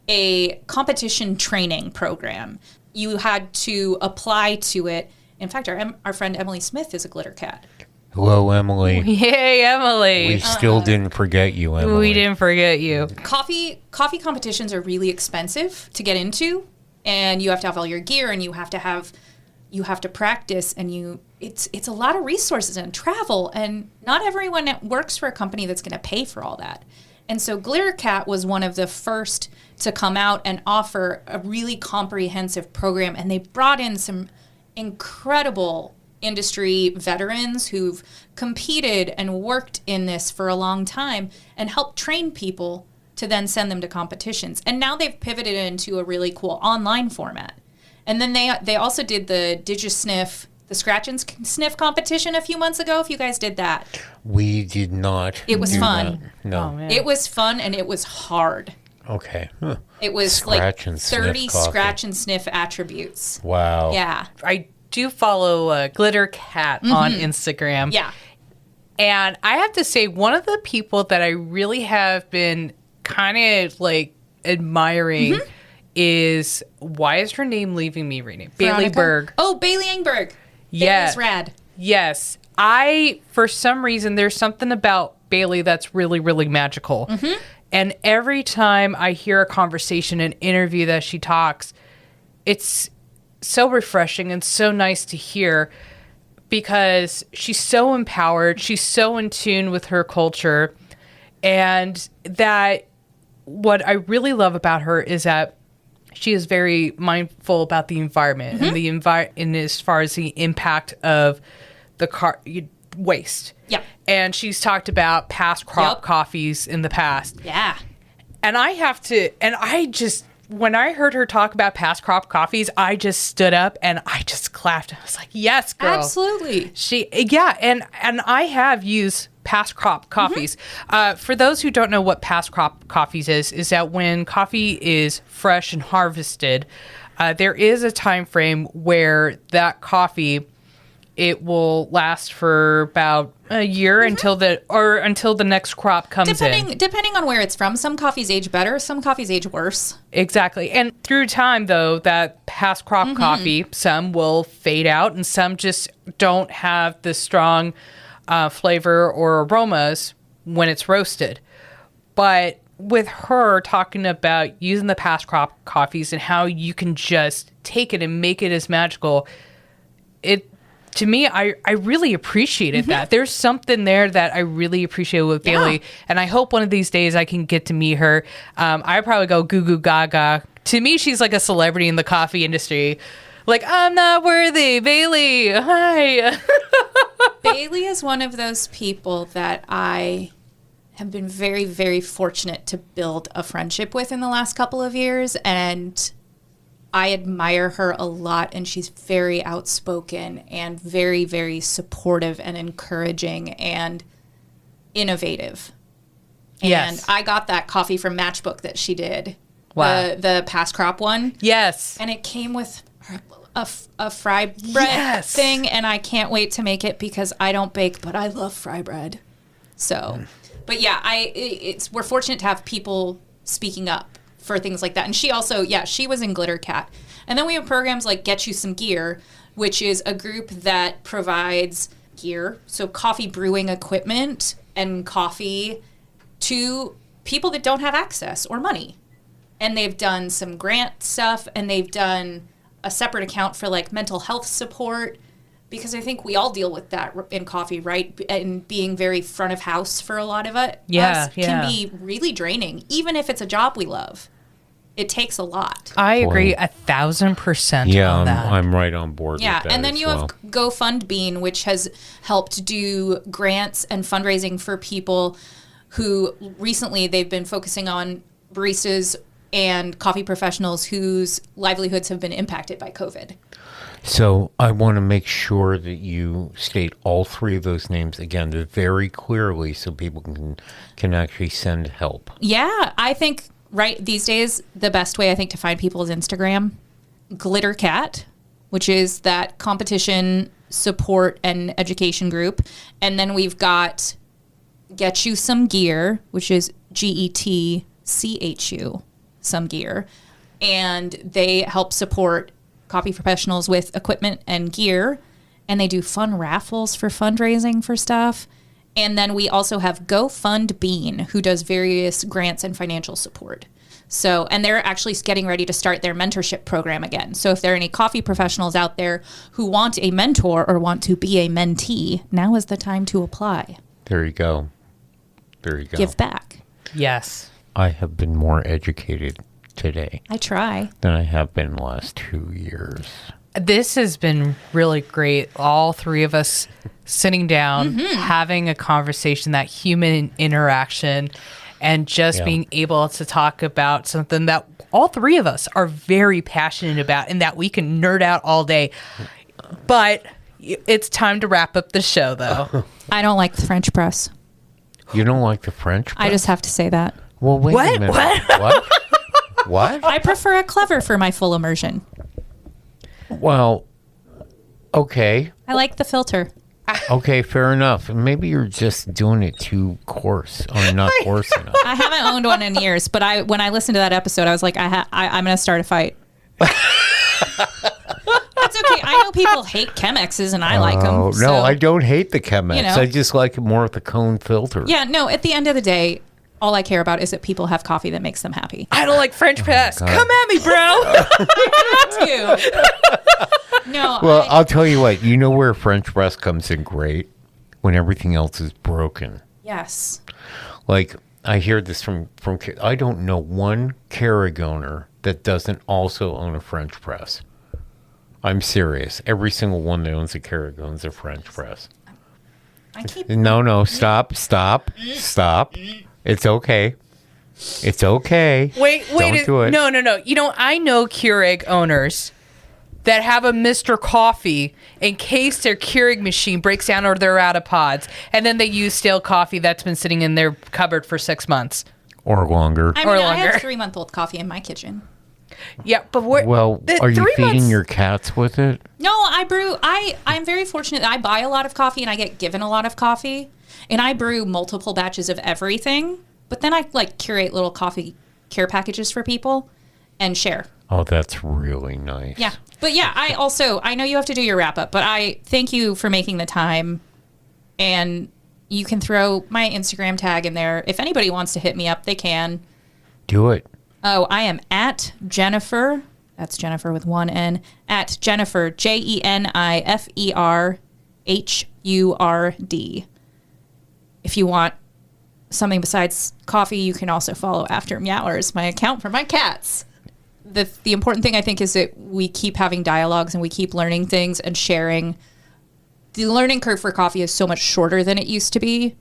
a competition training program. You had to apply to it. In fact, our friend Emily Smith is a Glitter Cat. Hello, Emily. Yay, Emily. We still didn't forget you, Emily. We didn't forget you. Coffee competitions are really expensive to get into, and you have to have all your gear, and you have to practice, and it's a lot of resources and travel, and not everyone works for a company that's going to pay for all that. And so Glitter Cat was one of the first to come out and offer a really comprehensive program, and they brought in some incredible industry veterans who've competed and worked in this for a long time and helped train people to then send them to competitions. And now they've pivoted into a really cool online format. And then they also did the DigiSniff, the Scratch and Sniff competition a few months ago, if you guys did that. We did not. It was fun. That. No. Oh, man. It was fun, and it was hard. Okay. Huh. It was Scratch like and sniff 30 coffee. Scratch and Sniff attributes. Wow. Yeah. I do follow Glitter Cat on Instagram. Yeah. And I have to say, one of the people that I really have been kind of like admiring is, why is her name leaving me right now? Bailey Veronica? Berg. Oh, Bailey Engberg. Yeah. Bailey's rad. Yes. For some reason, there's something about Bailey that's really, really magical. And every time I hear a conversation, an interview that she talks, it's so refreshing and so nice to hear, because she's so empowered. She's so in tune with her culture. And that what I really love about her is that she is very mindful about the environment and and as far as the impact of the waste. Yeah. And she's talked about past crop coffees in the past. Yeah. And when I heard her talk about past crop coffees, I just stood up and I just clapped. I was like, yes, girl. Absolutely. And I have used past crop coffees. For those who don't know what past crop coffees is that when coffee is fresh and harvested, there is a time frame where that coffee, it will last for about a year until the next crop comes in. Depending on where it's from, some coffees age better, some coffees age worse. Exactly. And through time, though, that past crop coffee, some will fade out and some just don't have the strong flavor or aromas when it's roasted. But with her talking about using the past crop coffees and how you can just take it and make it as magical, to me, I really appreciated that. There's something there that I really appreciate with Bailey, and I hope one of these days I can get to meet her. I probably go goo goo gaga. To me, she's like a celebrity in the coffee industry. Like, I'm not worthy, Bailey. Hi. Bailey is one of those people that I have been very, very fortunate to build a friendship with in the last couple of years. And I admire her a lot. And she's very outspoken and very, very supportive and encouraging and innovative. Yes. And I got that coffee from Matchbook that she did. Wow. The past crop one. Yes. And it came with a fry bread thing, and I can't wait to make it because I don't bake, but I love fry bread. So, but yeah, we're fortunate to have people speaking up for things like that. And she also, she was in Glitter Cat. And then we have programs like Get You Some Gear, which is a group that provides gear, so coffee brewing equipment and coffee to people that don't have access or money. And they've done some grant stuff, and they've done a separate account for like mental health support, because I think we all deal with that in coffee, right? And being very front of house for a lot of it can be really draining, even if it's a job we love. It takes a lot. I agree 1,000% on that. I'm right on board with that. And then you have GoFundBean, which has helped do grants and fundraising for people who recently they've been focusing on baristas and coffee professionals whose livelihoods have been impacted by COVID. So I want to make sure that you state all three of those names again very clearly so people can actually send help. Yeah, I think these days the best way I think to find people is Instagram. Glitter Cat, which is that competition support and education group. And then we've got Get You Some Gear, which is GETCHU. Some Gear, and they help support coffee professionals with equipment and gear, and they do fun raffles for fundraising for stuff. And then we also have GoFundBean, who does various grants and financial support. So, and they're actually getting ready to start their mentorship program again. So if there are any coffee professionals out there who want a mentor or want to be a mentee, now is the time to apply. There you go. Give back. Yes. I have been more educated today. I try. Than I have been the last 2 years. This has been really great. All three of us sitting down, having a conversation, that human interaction, and just being able to talk about something that all three of us are very passionate about and that we can nerd out all day. But it's time to wrap up the show, though. I don't like the French press. You don't like the French press? I just have to say that. Well, wait a minute. What? What? I prefer a clever for my full immersion. Well, okay. I like the filter. Okay, fair enough. Maybe you're just doing it too coarse or not coarse enough. I haven't owned one in years, but when I listened to that episode, I was like, I'm going to start a fight. That's okay. I know people hate Chemexes, and I like them. No, I don't hate the Chemex. You know. I just like it more with the cone filter. Yeah, no, at the end of the day, all I care about is that people have coffee that makes them happy. I don't like French press. Come at me, bro. No. Well, I'll tell you what. You know where French press comes in great? When everything else is broken. Yes. Like, I hear this from I don't know one Keurig owner that doesn't also own a French press. I'm serious. Every single one that owns a Keurig owns a French press. No, stop. It's okay. It's okay. Wait. Don't do it. No. You know, I know Keurig owners that have a Mr. Coffee in case their Keurig machine breaks down or they're out of pods, and then they use stale coffee that's been sitting in their cupboard for 6 months. Or longer. I have 3-month-old coffee in my kitchen. Yeah, but are you feeding your cats with it? No, I brew. I'm very fortunate that I buy a lot of coffee and I get given a lot of coffee. And I brew multiple batches of everything. But then I curate little coffee care packages for people and share. Oh, that's really nice. Yeah. But yeah, I know you have to do your wrap up, but I thank you for making the time. And you can throw my Instagram tag in there. If anybody wants to hit me up, they can. Do it. Oh, I am at Jennifer. That's Jennifer with one N. At Jennifer, JenniferHurd. If you want something besides coffee, you can also follow After Meowers, my account for my cats. the important thing I think is that we keep having dialogues and we keep learning things and sharing. The learning curve for coffee is so much shorter than it used to be.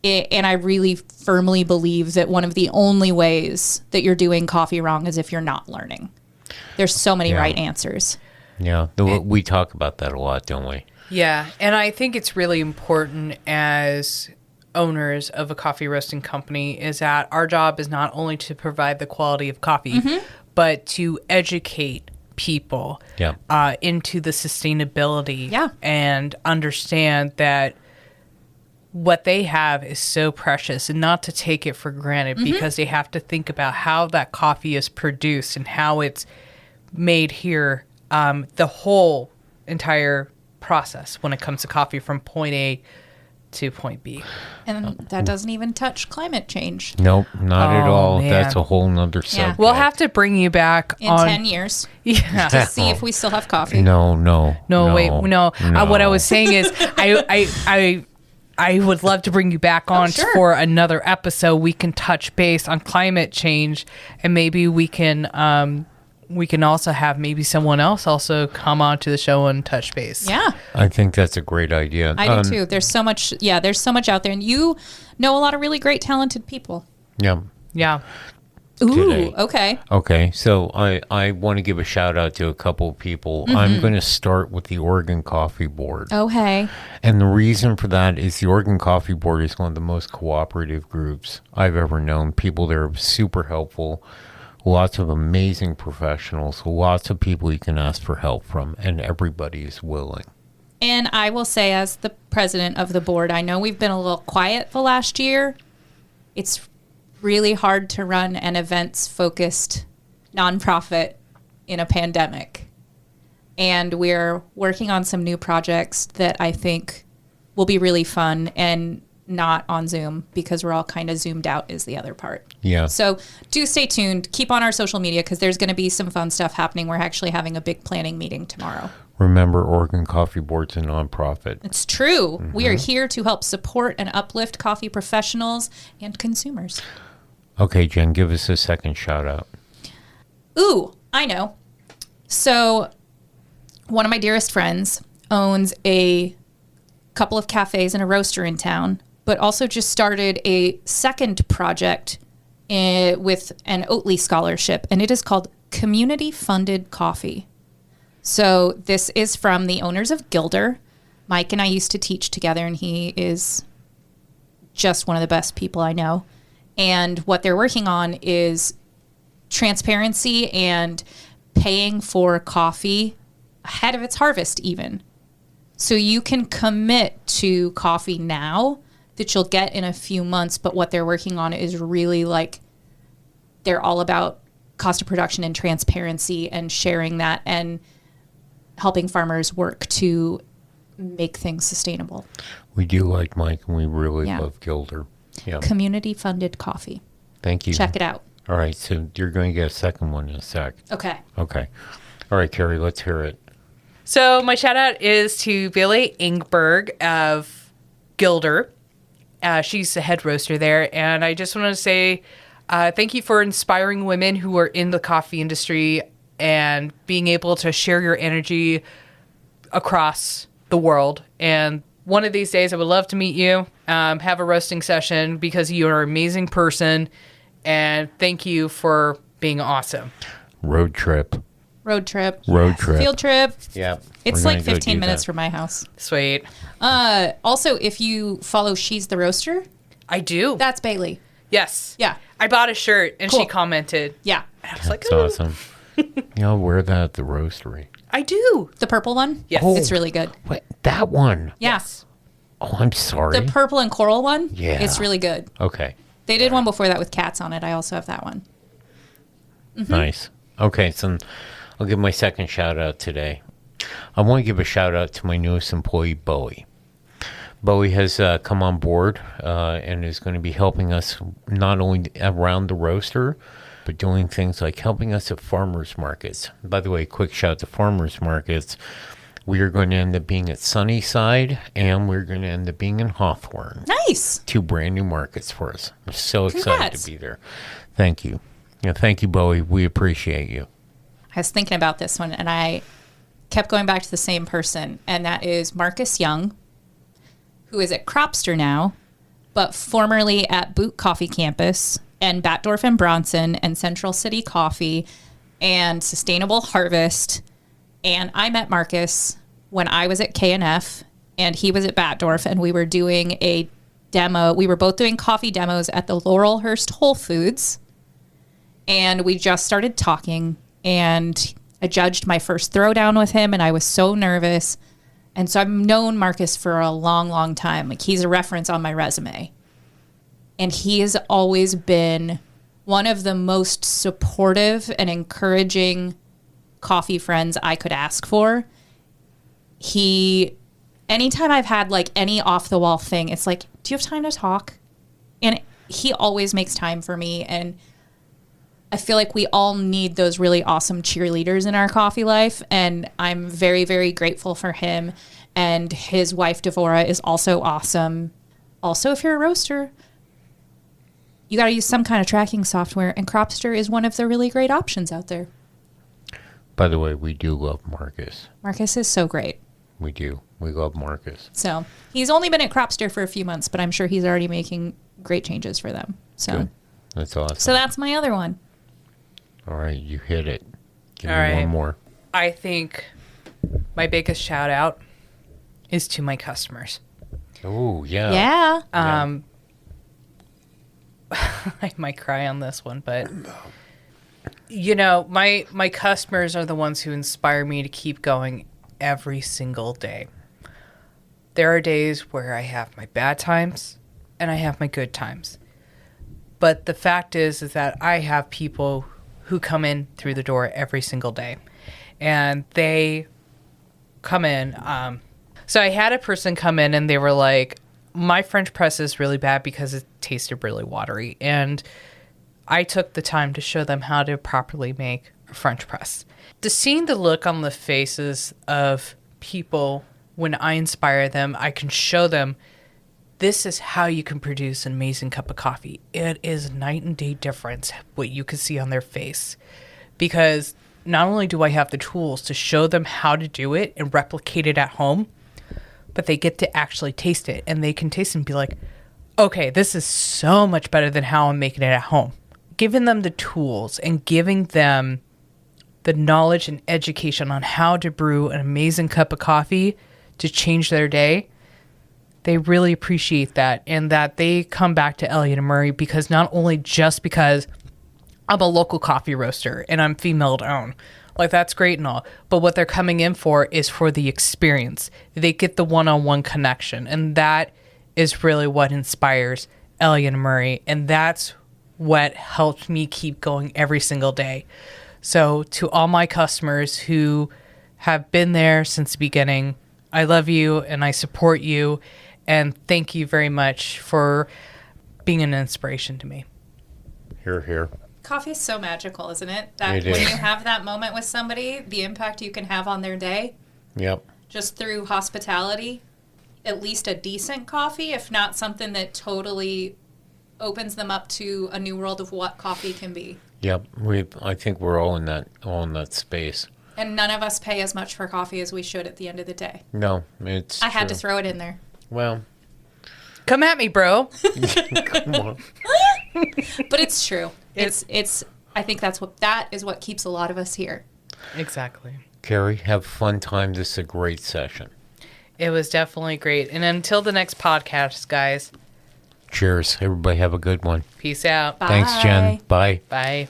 And I really firmly believe that one of the only ways that you're doing coffee wrong is if you're not learning. There's so many right answers. Yeah, we talk about that a lot, don't we? Yeah, and I think it's really important as owners of a coffee roasting company is that our job is not only to provide the quality of coffee, but to educate people into the sustainability and understand that what they have is so precious and not to take it for granted because they have to think about how that coffee is produced and how it's made here, the whole entire process when it comes to coffee from point A to point B. And that doesn't even touch climate change. Nope, not at all. Man. That's a whole nother subject. We'll have to bring you back in 10 years to see if we still have coffee. No, wait. What I was saying is I would love to bring you back on for another episode. We can touch base on climate change, and maybe we can also have maybe someone else also come on to the show and touch base. Yeah. I think that's a great idea. I do too. There's so much out there, and you know a lot of really great, talented people. Yeah. Yeah. Ooh, Today. okay. Okay, so I want to give a shout out to a couple of people. I'm going to start with the Oregon Coffee Board. Oh, hey. And the reason for that is the Oregon Coffee Board is one of the most cooperative groups I've ever known. People there are super helpful. Lots of amazing professionals, lots of people you can ask for help from, and everybody is willing. And I will say, as the president of the board, I know we've been a little quiet the last year. It's really hard to run an events-focused nonprofit in a pandemic. And we're working on some new projects that I think will be really fun and not on Zoom because we're all kind of zoomed out is the other part. Yeah. So do stay tuned. Keep on our social media because there's going to be some fun stuff happening. We're actually having a big planning meeting tomorrow. Remember, Oregon Coffee Board's a nonprofit. It's true. We are here to help support and uplift coffee professionals and consumers. Okay, Jen, give us a second shout out. Ooh, I know. So one of my dearest friends owns a couple of cafes and a roaster in town, but also just started a second project with an Oatly scholarship, and it is called Community Funded Coffee. So this is from the owners of Gilder. Mike and I used to teach together, and he is just one of the best people I know. And what they're working on is transparency and paying for coffee ahead of its harvest even. So you can commit to coffee now that you'll get in a few months, but what they're working on is really like they're all about cost of production and transparency and sharing that and helping farmers work to make things sustainable. We do like Mike, and we really love Gilder. Yeah. Community funded coffee. Thank you. Check it out. All right, so you're going to get a second one in a sec. Okay. Okay. All right, Keri, let's hear it. So my shout out is to Billy Ingberg of Gilder. She's the head roaster there. And I just want to say thank you for inspiring women who are in the coffee industry and being able to share your energy across the world. And one of these days, I would love to meet you, have a roasting session because you are an amazing person. And thank you for being awesome. Road trip. Road trip. Field trip. Yeah. It's like 15 minutes from my house. Sweet. Also, if you follow She's the Roaster. I do. That's Bailey. Yes. Yeah. I bought a shirt and Cool. she commented. Yeah. And I was like, That's awesome. I'll wear that at the roastery. I do. The purple one? Yes. Oh. It's really good. Wait, that one? Yeah. Yes. Oh, I'm sorry. The purple and coral one? Yeah. It's really good. Okay. They did one before that with cats on it. I also have that one. Nice. Okay, so I'll give my second shout out today. I want to give a shout out to my newest employee, Bowie. Bowie has come on board and is going to be helping us not only around the roaster, but doing things like helping us at farmers markets. By the way, quick shout out to farmers markets. We are going to end up being at Sunnyside, and we're going to end up being in Hawthorne. Nice. 2 brand new markets for us. I'm so excited Congrats. to be there. Thank you. Yeah, thank you, Bowie. We appreciate you. I was thinking about this one, and I kept going back to the same person, and that is Marcus Young, who is at Cropster now, but formerly at Boot Coffee Campus and Batdorf and Bronson and Central City Coffee and Sustainable Harvest. And I met Marcus when I was at KNF and he was at Batdorf, and we were doing a demo. We were both doing coffee demos at the Laurelhurst Whole Foods, and we just started talking, and I judged my first throwdown with him, and I was so nervous. And so I've known Marcus for a long, long time. Like, he's a reference on my resume. And he has always been one of the most supportive and encouraging coffee friends I could ask for. Anytime I've had like any off the wall thing, it's like, do you have time to talk? And he always makes time for me. And I feel like we all need those really awesome cheerleaders in our coffee life. And I'm very, very grateful for him. And his wife, Devora, is also awesome. Also, if you're a roaster, you got to use some kind of tracking software. And Cropster is one of the really great options out there. By the way, we do love Marcus. Marcus is so great. We do. We love Marcus. So he's only been at Cropster for a few months, but I'm sure he's already making great changes for them. So Good. That's awesome. So that's my other one. All right, you hit it. Give All me right. one more. I think my biggest shout out is to my customers. Oh, yeah. Yeah. I might cry on this one, but you know, my customers are the ones who inspire me to keep going every single day. There are days where I have my bad times and I have my good times. But the fact is that I have people who come in through the door every single day, and they come in. So I had a person come in and they were like, my French press is really bad because it tasted really watery. And I took the time to show them how to properly make a French press. Just seeing the look on the faces of people when I inspire them, I can show them this is how you can produce an amazing cup of coffee. It is night and day difference what you can see on their face. Because not only do I have the tools to show them how to do it and replicate it at home, but they get to actually taste it. And they can taste it and be like, okay, this is so much better than how I'm making it at home. Giving them the tools and giving them the knowledge and education on how to brew an amazing cup of coffee to change their day, they really appreciate that, and that they come back to Elliott and Murray because not only just because I'm a local coffee roaster and I'm female owned, like that's great and all, but what they're coming in for is for the experience. They get the one-on-one connection, and that is really what inspires Elliott and Murray, and that's what helped me keep going every single day. So to all my customers who have been there since the beginning, I love you and I support you. And thank you very much for being an inspiration to me. Hear, hear. Coffee is so magical, isn't it? That It when is. you have that moment with somebody, the impact you can have on their day, Yep. just through hospitality, at least a decent coffee, if not something that totally opens them up to a new world of what coffee can be. Yep. I think we're all in that space. And none of us pay as much for coffee as we should at the end of the day. No, it's I had to true. throw it in there. Well, Come at me, bro. come on. But it's true. It's I think that is what keeps a lot of us here. Exactly. Keri, have fun time. This is a great session. It was definitely great. And until the next podcast, guys, Cheers. Everybody have a good one. peace out. Bye. Thanks, Jen. Bye. Bye.